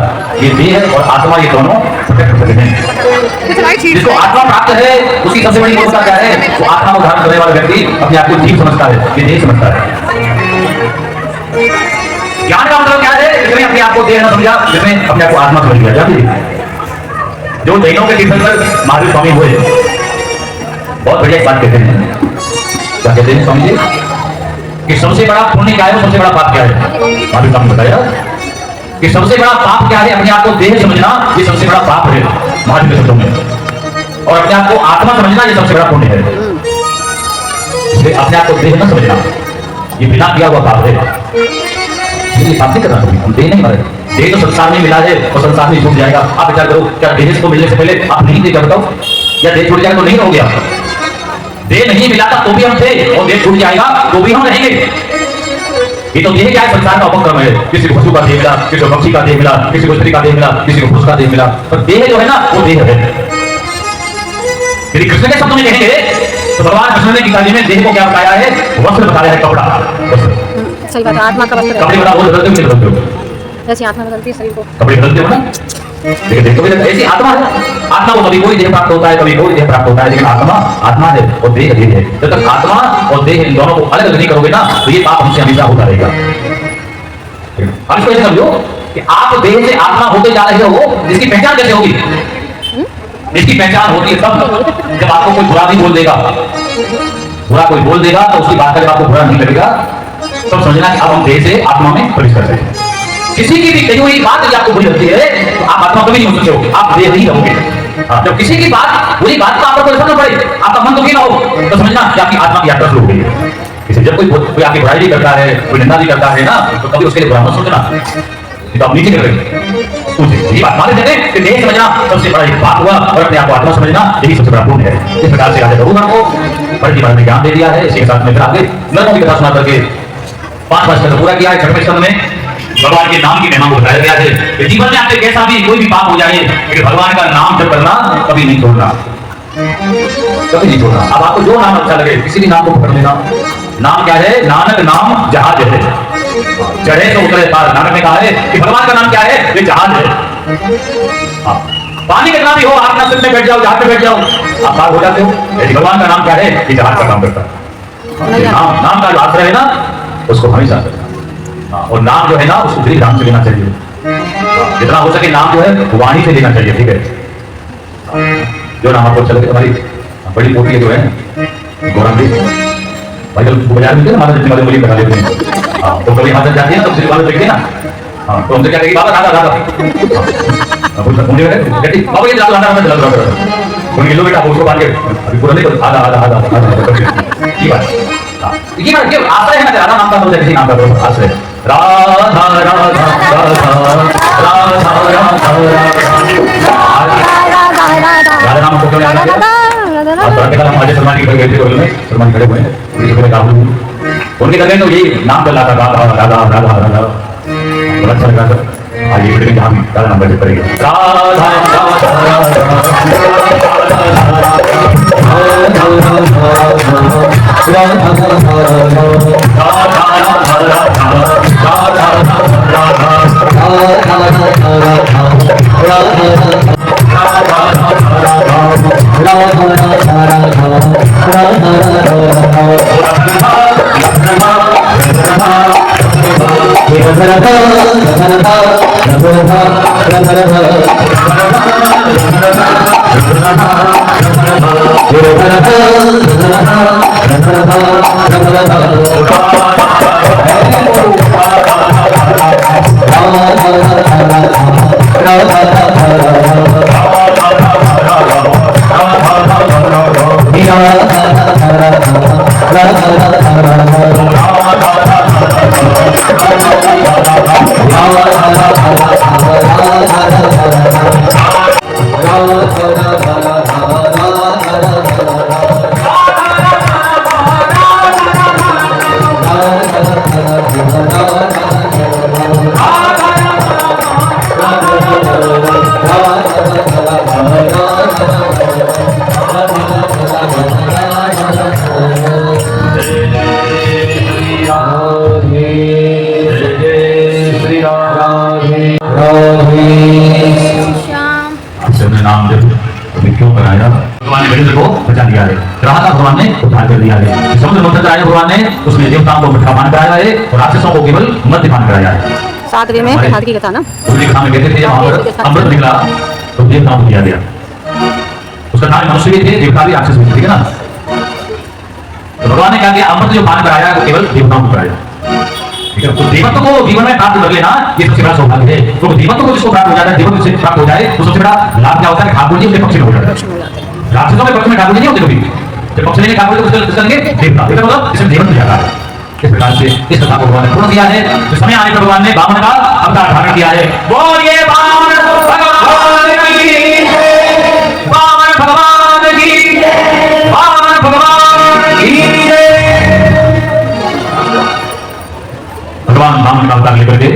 ये देह और आत्मा ये दोनों प्रोटेक्ट करते हैं जिसको आत्मा प्राप्त है उसकी सबसे बड़ी मौका क्या है वो आत्मा को धारण करने वाला व्यक्ति अपने आप को जीव समझता है ये देह समझता है ज्ञान का मतलब क्या है जिसने अपने आप को देह न समझा जिसने अपने आप को आत्मा समझ लिया जानते जो जैनों के तीर्थंकर महावीर स्वामी हुए बहुत बढ़िया एक बात कहते हैं क्या कहते हैं स्वामी जी कि सबसे बड़ा पुण्य क्या है सबसे बड़ा पाप क्या है महावीर स्वामी बताया कि सबसे बड़ा पाप क्या है अपने आप को देह समझना ये सबसे बड़ा पाप है महावीर के शब्दों में और अपने आप को आत्मा समझना ये सबसे बड़ा पुण्य है इसलिए अपने आप को देह न समझना ये बिना किया हुआ पाप है ये पाप नहीं करना हम देह नहीं मरे देह तो संसार में मिला है और संसार में छूट जाएगा आप विचार करो क्या देह को मिलने से पहले आप नहीं देगा बताओ या देह छूट जाएगा तो नहीं रहोगे आप देह नहीं मिला था तो भी हम थे और देह छूट जाएगा तो भी हम रहेंगे ये तो देह क्या है संसार का उपक्रम है किसी को पशु का देह मिला किसी को पक्षी का देह मिला किसी को स्त्री का देह मिला किसी को पुरुष का देह मिला पर देह जो है ना वो देह है यदि कृष्ण के शब्दों में कहेंगे तो भगवान कृष्ण ने गीता जी में देह को क्या बताया है वस्त्र बताया है कपड़ा
सही बात है आत्मा का वस्त्र
कपड़े बड़ा वो बदलते हो
जैसे आत्मा बदलती है शरीर को
कपड़े बदलते हो ना लेकिन देखो ऐसी आत्मा है आत्मा को कभी कोई देह प्राप्त होता है कभी कोई देह प्राप्त होता है लेकिन आत्मा है और देह देह है जब तक आत्मा और देह इन दोनों को अलग अलग नहीं करोगे ना तो ये पाप हमसे हमेशा होता रहेगा अब इसको ऐसे समझो कि आप देह से आत्मा होते जा रहे हो जिसकी पहचान कैसे होगी इसकी पहचान होती है तब जब आपको कोई बुरा नहीं बोल देगा बुरा कोई बोल देगा तो उसकी बात करके आपको बुरा नहीं लगेगा तब समझना कि अब हम देह से आत्मा में प्रवेश कर सकते हैं किसी की भी कही हुई बात यदि आपको बुरी लगती है तो आप आत्मा कभी नहीं हो सकते हो आप देह नहीं रहोगे जब किसी की बात बुरी बात का आपको असर न पड़े आपका मन दुखी ना हो तो समझना कि आपकी आत्मा की यात्रा शुरू हो गई है इसे जब कोई आपकी बुराई भी करता है कोई निंदा भी करता है ना तो कभी उसके लिए बुरा मत सोचना तो आप नीचे कर ये बात मान लेते हैं कि देह समझना सबसे बड़ा एक बात हुआ और अपने आप को आत्मा समझना यही सबसे बड़ा पुण्य है इस प्रकार से राजा रघुनाथ को बड़े जीवन में ज्ञान दे दिया है इसी के साथ में फिर आगे नरकों की कथा सुना करके 5 वर्ष का पूरा किया है 6वें स्कंद में भगवान के नाम की महिमा को बताया गया है कि जीवन में आपसे कैसा भी कोई भी पाप हो जाए लेकिन भगवान का नाम जप करना कभी नहीं छोड़ना, कभी नहीं छोड़ना। अब आपको जो नाम अच्छा लगे किसी भी नाम को पकड़ लेना। नाम क्या है? नानक नाम जहाज है, चढ़े तो उतरे पार। नानक ने कहा है कि भगवान का नाम क्या है? ये जहाज है। पानी कितना भी हो, आप ना सिर में बैठ जाओ, जहाज पे बैठ जाओ, आप पार हो जाते हो। यदि भगवान का नाम क्या है? ये जहाज का काम करता है। नाम का जो आश्रय है ना उसको हमेशा करना, और नाम जो है ना उसको श्री राम से लेना चाहिए। जितना हो सके नाम जो है वाणी से लेना चाहिए, ठीक है। जो नाम आपको अच्छा लगे। हमारी बड़ी पोती जो है गौरंगी भाई, कल बाजार में माता जितने वाले बोली बता देते हैं, तो कभी हाथ जाती है ना तो वाले देखते ना, तो हमसे क्या कहेगी बाबा दादा दादा बाबा ये दादा दादा चला रहा है लो बेटा उसको बांध के अभी पूरा नहीं आधा आधा आधा आधा ये बात ये आता है ना राधा नाम का तो किसी नाम का आश्रय राधा राधा राधा राधा नाम को क्यों याद किया? आज सलमान की गए थे में सलमान खड़े हुए हैं उनके घर तो यही नाम चल रहा था राधा राधा राधा राधा बड़ा अच्छा लगा था। आज ये वीडियो में हम नाम बजे पड़ेगा राधा नाम जब क्यों बनाया? भगवान ने गजेंद्र को बचा दिया है, राधा भगवान ने उद्धार कर दिया है। समुद्र मंथन कराया भगवान ने, उसने देवताओं को मीठा पान कराया है और राक्षसों को केवल मद्यपान कराया है।
सातवें में प्रहलाद की कथा ना,
उसकी कथा में कहते थे वहां पर अमृत निकला तो देवताओं को दिया गया। उसका नाम मनुष्य भी थे, देवता भी, राक्षस भी थे, ठीक है ना। तो भगवान ने क्या किया? अमृत जो पान कराया वो केवल देवताओं को कराया, ठीक है। तो देवत्व को जीवन में प्राप्त कर लेना ये सबसे बड़ा सौभाग्य है। तो देवत्व को जिसको प्राप्त हो जाता है, देवत्व से प्राप्त हो जाए तो सबसे बड़ा लाभ क्या होता है? ठाकुर जी उसके पक्ष में हो जाता है। राक्षसों के पक्ष में ठाकुर जी नहीं होते कभी, जब पक्ष लेंगे ठाकुर जी तो करेंगे देवता, देवता मतलब इसमें देवत्व जाता है। इस प्रकार से इस कथा को भगवान ने पूर्ण किया है। तो समय आने पर भगवान ने वामन का अवतार धारण किया है। बोलिए वामन भगवान की, वामन भगवान की, वामन भगवान की। भगवान वामन का अवतार लेकर के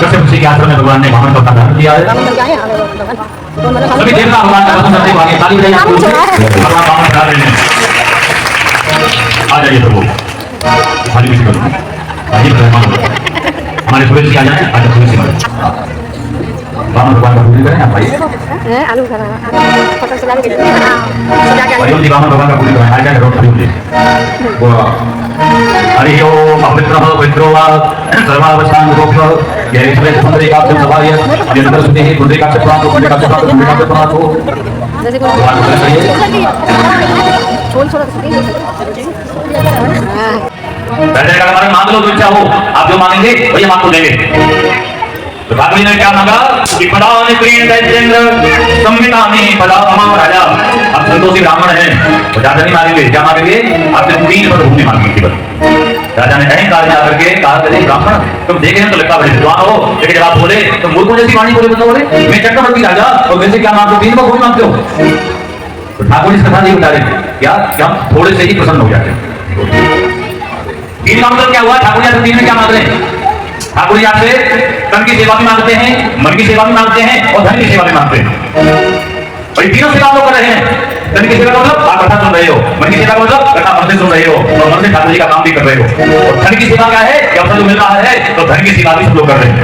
कृष्ण के आश्रम में भगवान ने वामन का अवतार धारण किया है। सभी देवता भगवान का दर्शन करते हुए ताली बजाइए, भगवान वामन बना रहे हैं। आ जाइए प्रभु, खाली किसी को आइए हमारे सुरेश जी आ जाए। आज सुरेश जी वामन भगवान का पूजन करें आप भाई।
आलू खा पता चला के
भाइयों जी वामन भगवान का पूजन करें। आ जाए रोड खड़ी वो हरि ओम अपवित्रः पवित्रो वा सर्वावशान रूप ये सुरेश सुंदरी का सब सभाय अभिनंदन सुते हैं सुंदरी का चक्रांत सुंदरी का चक्रांत सुंदरी का चक्रांत हो
जैसे छोड़ छोड़
पहले अगर हमारे मांग लो जो इच्छा हो, आप जो मांगेंगे वही हम आपको देंगे। तो भागवत ने क्या मांगा कि पदानि प्रीण दैत्येंद्र संवितानि पदा अमा राजा। आप संतोषी ब्राह्मण हैं तो ज्यादा नहीं मांगेंगे, क्या मांगेंगे? आपसे 3 पद भूमि मांगेंगे केवल। राजा ने अहंकार में आकर के कहा कि ब्राह्मण तुम देखे हैं तो लगता बड़े विद्वान हो, लेकिन जब आप बोले तो मूर्खों जैसी वाणी बोले बोले मैं चक्रवर्ती राजा और वैसे क्या मांगते 3 पद भूमि मांगते हो। तो ठाकुर इस कथा नहीं बता रहे क्या कि हम थोड़े से ही प्रसन्न हो जाते हैं। 3 का मतलब क्या हुआ? ठाकुर जी 3 में क्या मांग रहे हैं? ठाकुर जी आपसे तन की सेवा भी मांगते हैं, मन की सेवा भी मांगते हैं और धन की सेवा भी मांगते हैं। और ये तीनों सेवा आप लोग कर रहे हैं। धन की सेवा का मतलब आप कथा सुन रहे हो, मन की सेवा का मतलब कथा मन से सुन रहे हो, और मन से ठाकुर जी का काम भी कर रहे हो। और धन की सेवा क्या है कि अवसर जो मिल रहा है तो धन की सेवा भी सब लोग कर रहे हैं।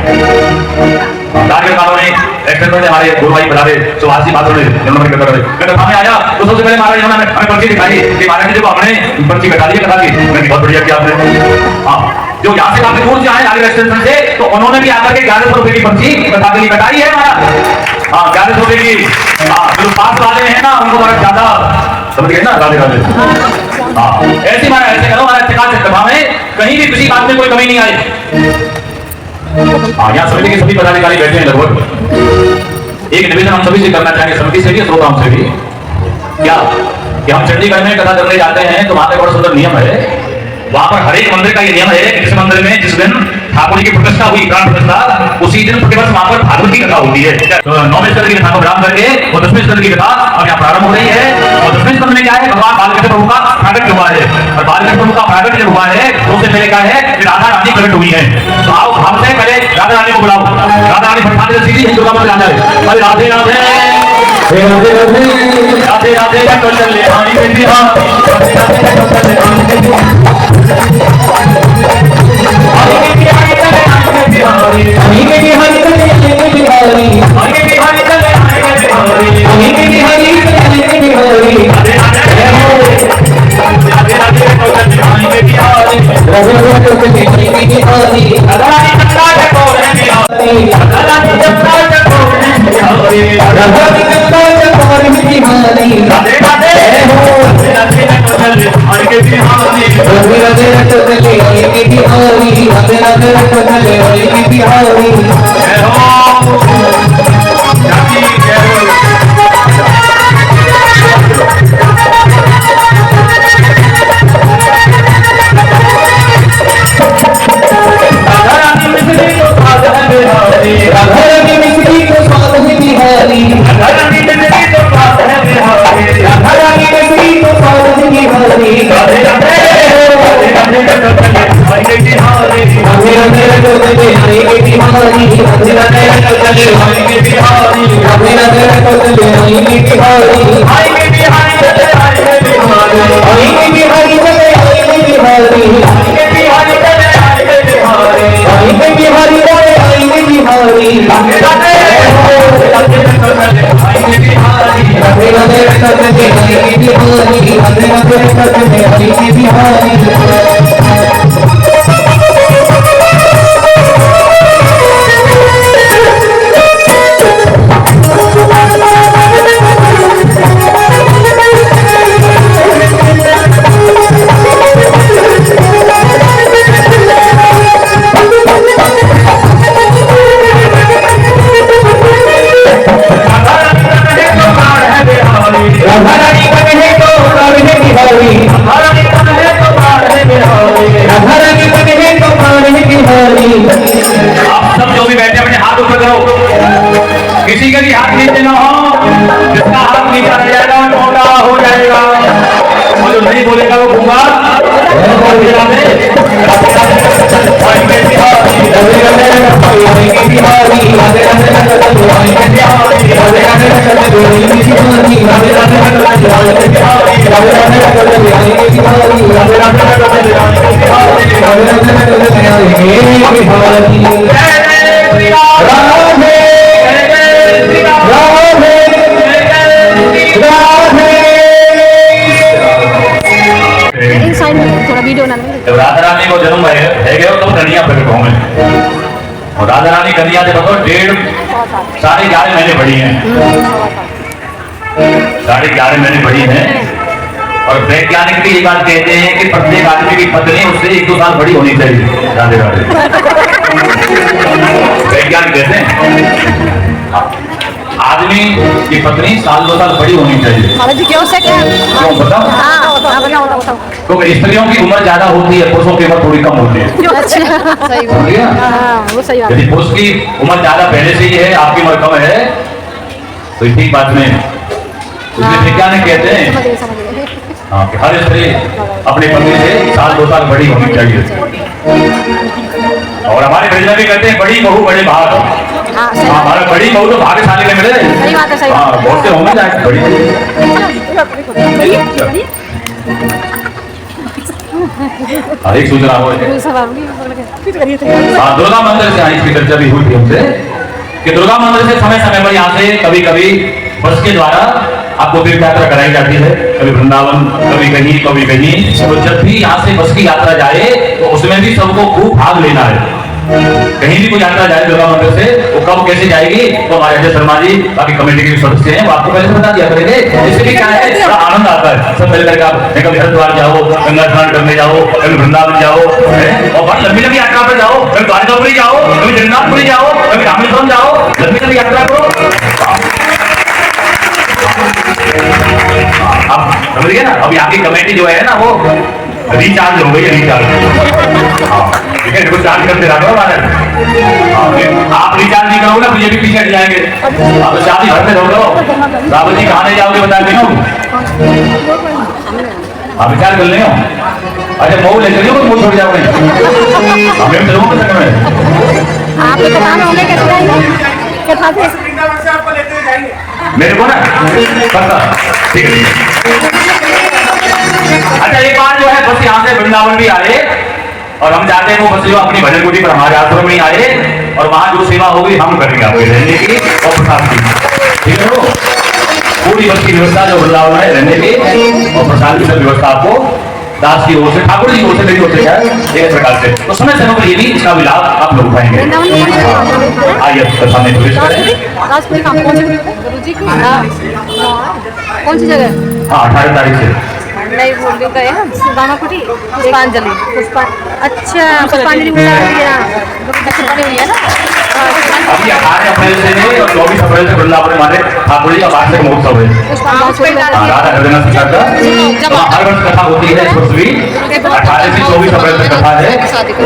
कार्यकालों में एक्टर से हमारे गुरु भाई बता रहे सुभाषी बातों में जन्म कर रहे कथा में आया तो सबसे पहले महाराज ने हमें पर्ची दिखाई कि महाराज जी देखो हमने पर्ची कटा दी कथा की। मैंने बहुत बढ़िया किया आपने। हाँ, जो यहाँ से काफी दूर से आए आगे स्टेशन से तो उन्होंने भी आकर के 1100 रुपए की पर्ची कथा के लिए कटाई है महाराज। हाँ, 1100 रुपए की। हाँ, जो पास वाले हैं ना उनको थोड़ा ज्यादा समझ गए ना, राधे राधे। हाँ, ऐसे मारा ऐसे करो हमारा सभा में कहीं भी किसी बात में कोई कमी नहीं आई। हाँ, यहाँ समिति के सभी पदाधिकारी बैठे हैं लगभग। एक निवेदन हम सभी से करना चाहेंगे, समिति से भी श्रोताओं से भी, क्या कि हम चंडीगढ़ में कथा करने जाते हैं तो वहां पे बड़ा सुंदर नियम है। वहां पर हर एक मंदिर का ये नियम है कि जिस मंदिर में जिस दिन ठाकुर जी की प्रतिष्ठा हुई, प्राण प्रतिष्ठा, उसी दिन प्रतिवर्ष वहां पर भागवत की कथा होती है। तो 9वें स्कंद की कथा को विराम करके और 10वें स्कंद की कथा अब यहाँ प्रारंभ हो रही है। और 10वें स्कंद में क्या है, भगवान बालकृष्ण प्रभु का प्राकट्य हुआ है। और बालकृष्ण प्रभु का प्राकट्य जब हुआ है तो उससे पहले क्या है कि राधा रानी प्रकट हुई है। तो आओ हमसे पहले राधा रानी को बुलाओ। राधा रानी फटफाटे से सीधी दुर्गा माता आ जाए। अरे राधे राधे राधे राधे राधे राधे चले आई बेटी हां राधे राधे चले आई बेटी आई बेटी आई चले आई बेटी आई बेटी हरि चले आई बेटी हरि आई बेटी हरि चले आई बेटी हरि आई बेटी हरि चले आई बेटी हरि राधे राधे राधे राधे चले आई बेटी हरि राधे राधे चले आई बेटी हरि राधा रानी चंदा ठाकुर है बिहारी राधा रानी चंदा ठाकुर है बिहारी राधा रानी चंदा ठाकुर है बिहारी राधे राधे राधे राधे चले आई बेटी हरि राधे राधे चले आई बेटी हरि राधे राधे चले आई बेटी हरि जय हो जाति जय हो। राधा रानी मिश्री को स्वाद है बिहारी राधा रानी मिश्री को स्वाद है बिहारी राधा रानी मिश्री को स्वाद है बिहारी राधा रानी मिश्री को स्वाद है बिहारी राधे राधे राधे राधे चले आई बेटी हरि राधे राधे चले आई बेटी हरि राधे राधे चले आई बेटी हरि राधे राधे चले आई बेटी हरि आई बेटी हरि चले आई बेटी हरि आई बेटी हरि चले आई बेटी हरि आई बेटी हरि चले आई बेटी हरि आई बेटी हरि चले आई बेटी हरि राधे राधे राधे चले आई बेटी हरि राधे राधे चले आई बेटी हरि राधे राधे चले आई बेटी हरि। आप सब जो भी बैठे अपने हाथ ऊपर करो, किसी के भी हाथ नीचे ना हो, जिसका हाथ नीचे रह जाएगा वो मोटा हो जाएगा और जो नहीं बोलेगा वो गूंगा
थोड़ा वीडियो ना
जब राधा रानी को जन्म है गया तब कन्या प्रकट होंगे। और राधा रानी कन्या जब बताओ 11.5 महीने बड़ी हैं, 11.5 महीने बड़ी हैं। और वैज्ञानिक भी ये बात कहते हैं कि प्रत्येक आदमी की पत्नी उससे 1-2 साल बड़ी होनी चाहिए। राधे राधे वैज्ञानिक कहते हैं आदमी की पत्नी 1-2 साल बड़ी होनी चाहिए।
महाराज जी क्यों से क्या?
क्यों बताओ?
बताओ।
क्योंकि स्त्रियों की उम्र ज्यादा होती है, पुरुषों की उम्र थोड़ी कम होती है।
अच्छा सही
समझ गया?
वो सही बात।
यदि पुरुष की उम्र ज्यादा पहले से ही है, आपकी उम्र कम है, तो ठीक बात नहीं। इसलिए वैज्ञानिक कहते हैं
समझ गए।
हाँ, कि हर स्त्री अपने पति से साल 2 साल बड़ी होनी चाहिए। और हमारे ब्रज में भी कहते हैं बड़ी बहू बड़े भाग।
हाँ सही
हाँ, हमारा बड़ी बहू तो भाग्यशाली में मिले।
सही बात है, सही बात
हाँ, बहुत से होंगे जाए बड़ी हाँ, एक सूचना हो। हाँ, दुर्गा मंदिर से आई इसकी चर्चा भी हुई थी हमसे कि दुर्गा मंदिर से समय समय पर यहाँ से कभी कभी बस के द्वारा आपको तीर्थ यात्रा कराई जाती है, कभी वृंदावन, कभी कहीं। तो जब भी यहाँ से बस की यात्रा जाए तो उसमें भी सबको खूब भाग लेना है। कहीं भी कोई यात्रा जाए दुर्गा मंदिर से, वो कब कैसे जाएगी तो हमारे अजय शर्मा जी बाकी कमेटी के सदस्य हैं, वो आपको पहले से बता दिया करेंगे। इससे भी क्या है, बड़ा आनंद आता है सब मिलकर के। आप कभी हरिद्वार जाओ, गंगा स्नान करने जाओ, कभी वृंदावन जाओ, और बड़ी लंबी लंबी यात्रा पर जाओ, कभी द्वारकापुरी जाओ, कभी जगन्नाथपुरी जाओ, कभी रामेश्वरम जाओ, लंबी लंबी यात्रा करो। आप समझिए ना, अभी आपकी कमेटी जो है ना वो रिचार्ज हो गई है, रिचार्ज। हाँ, ठीक है, इनको चार्ज करते रहो हमारे। आप रिचार्ज नहीं करोगे ना मुझे भी पीछे हट जाएंगे। आप शादी घर में रहो, रावल जी कहाँ नहीं जाओगे बता देना। आप विचार कर ले हो। अरे मऊ ले चलिए, मुँह छोड़ जाओगे, हमें चलोगे संग में।
आप तो काम होने के
मेरे को ना पता, ठीक है। अच्छा, एक बार जो है बस यहाँ से वृंदावन भी आए और हम चाहते हैं वो बस जो अपनी भजन कुटी पर हमारे आश्रम में आए और वहां जो सेवा होगी हम करेंगे आपके रहने की और प्रसाद की, ठीक है। पूरी बस की व्यवस्था जो वृंदावन है रहने की और प्रसाद की सब व्यवस्था आपको दास की ओर से, ठाकुर जी की ओर से, मेरी ओर से है एक प्रकार से। तो समय समय पर ये भी इसका भी लाभ आप लोग उठाएंगे। आइए कथा में प्रवेश करें।
कौन सी जगह?
हाँ, 18 तारीख से
नहीं बोल रही गए हम दाना कुटी पुष्पांजलि अच्छा पुष्पांजलि हुई है ना।
अभी 18 अप्रैल से और 24 अप्रैल से वृंदावन में हमारे ठाकुर जी का वार्षिक महोत्सव है। राधा हृदय सरकार का हर वर्ष कथा होती है। इस वर्ष भी 18 से 24 अप्रैल तक कथा है।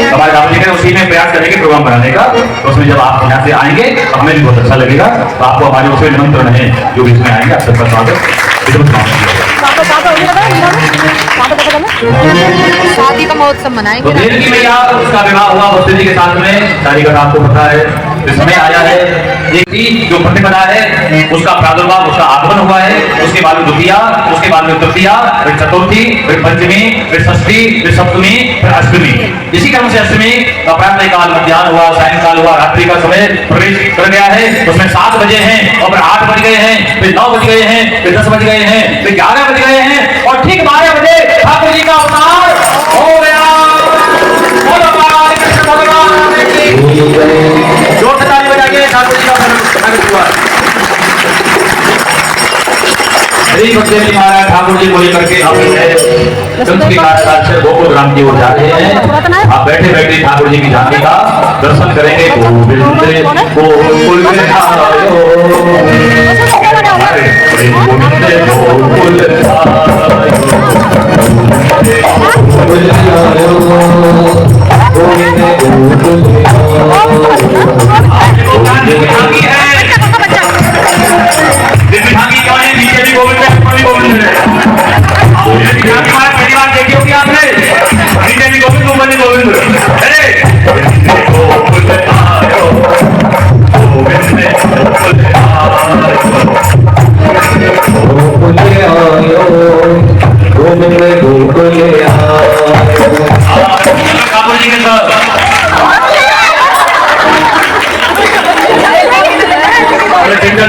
हमारे राम जी ने उसी में प्रयास करेंगे प्रोग्राम बनाने का। तो उसमें जब आप यहाँ से आएंगे तो हमें भी बहुत अच्छा लगेगा। तो आपको हमारे उसमें निमंत्रण है, जो भी इसमें आएंगे आप सबका स्वागत।
शादी का महोत्सव मनाएंगे।
तो देव की मैया उसका विवाह हुआ वसुदेव जी के साथ में, तारीख आपको पता है। इसमें आया है एक जो प्रतिपदा है उसका प्रादुर्भाव, उसका आगमन हुआ है। उसके बाद में द्वितीया, उसके बाद में तृतीया, फिर चतुर्थी, फिर पंचमी, फिर षष्ठी, फिर सप्तमी, फिर अष्टमी। इसी क्रम से अष्टमी का प्रातः काल, मध्याह्न हुआ, सायंकाल हुआ, रात्रि का समय प्रवेश कर गया है। उसमें 7 बजे हैं और फिर 8 बज गए हैं, फिर 9 बज गए हैं, फिर 10 बज गए हैं, फिर 11 बज गए हैं और ठीक 12 बजे ठाकुर जी का अवतार हो गया। जोर से ताली बजाइए ठाकुर जी का श्री भक्ति महाराज ठाकुर जी को लेकर के हम गोकुल ग्राम की ओर जा रहे हैं। आप बैठे बैठे ठाकुर जी की झांकी का दर्शन करेंगे। गोकुल में आयो,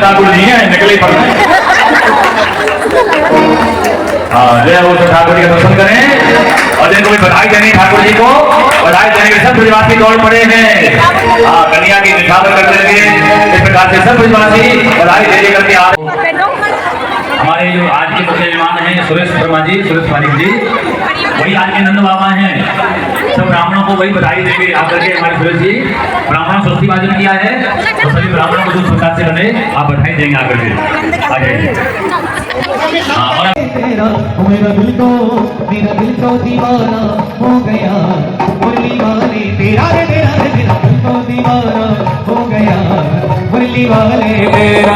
ठाकुर जी हैं निकले पर हाँ, जय हो। ठाकुर जी का दर्शन करें और जिनको भी बधाई देनी ठाकुर जी को, बधाई देने के सब ब्रजवासी दौड़ पड़े हैं। हाँ, कन्या की निछावर करते हुए इस प्रकार से सब ब्रजवासी बधाई दे करके आ रहे। हमारे जो आज के मुख्य मेहमान हैं सुरेश शर्मा जी, सुरेश पारिक जी, वही आज के नंद बाबा हैं। सब ब्राह्मणों को वही बधाई देंगे आकर के। हमारे सुरेश जी ब्राह्मणों स्वस्ति वाचन किया है तो सभी ब्राह्मणों को जो प्रकार से बने आप बधाई देंगे आकर के। आ जाइए।
मेरा दिल तो दीवाना हो गया, मुरली वाले तेरा रे तेरा रे, मेरा दिल तो दीवाना हो गया, मुरली वाले तेरा।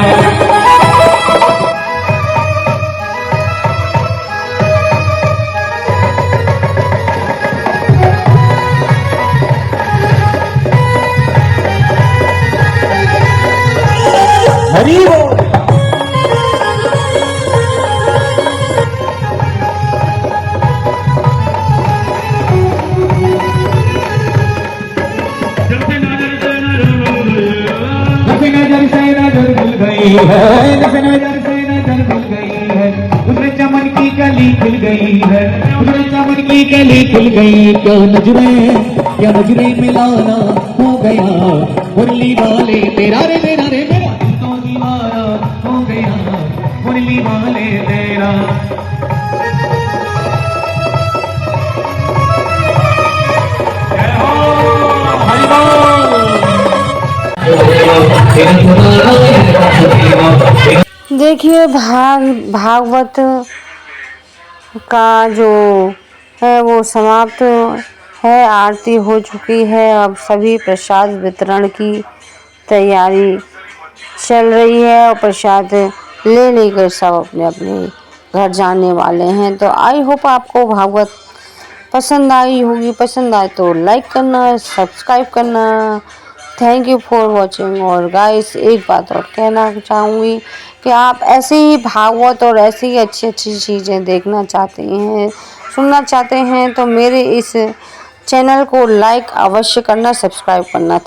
नजर से नजर मिल गई है, उसमें चमन की कली खिल गई है, उसमें चमन की कली खिल गई। क्या नजरें मिलाना हो गया, मुरली वाले तेरा रे मेरा दिल तो दीवाना हो गया, मुरली वाले तेरा।
देखिए भागवत का जो है वो समाप्त है, आरती हो चुकी है। अब सभी प्रसाद वितरण की तैयारी चल रही है और प्रसाद ले लेकर सब अपने अपने घर जाने वाले हैं। तो आई होप आपको भागवत पसंद आई होगी। पसंद आए तो लाइक करना, सब्सक्राइब करना। Thank you for watching. और गाइस एक बात और कहना चाहूँगी कि आप ऐसे ही भागवत और ऐसी ही अच्छी अच्छी चीज़ें देखना चाहते हैं, सुनना चाहते हैं तो मेरे इस चैनल को लाइक अवश्य करना, सब्सक्राइब करना।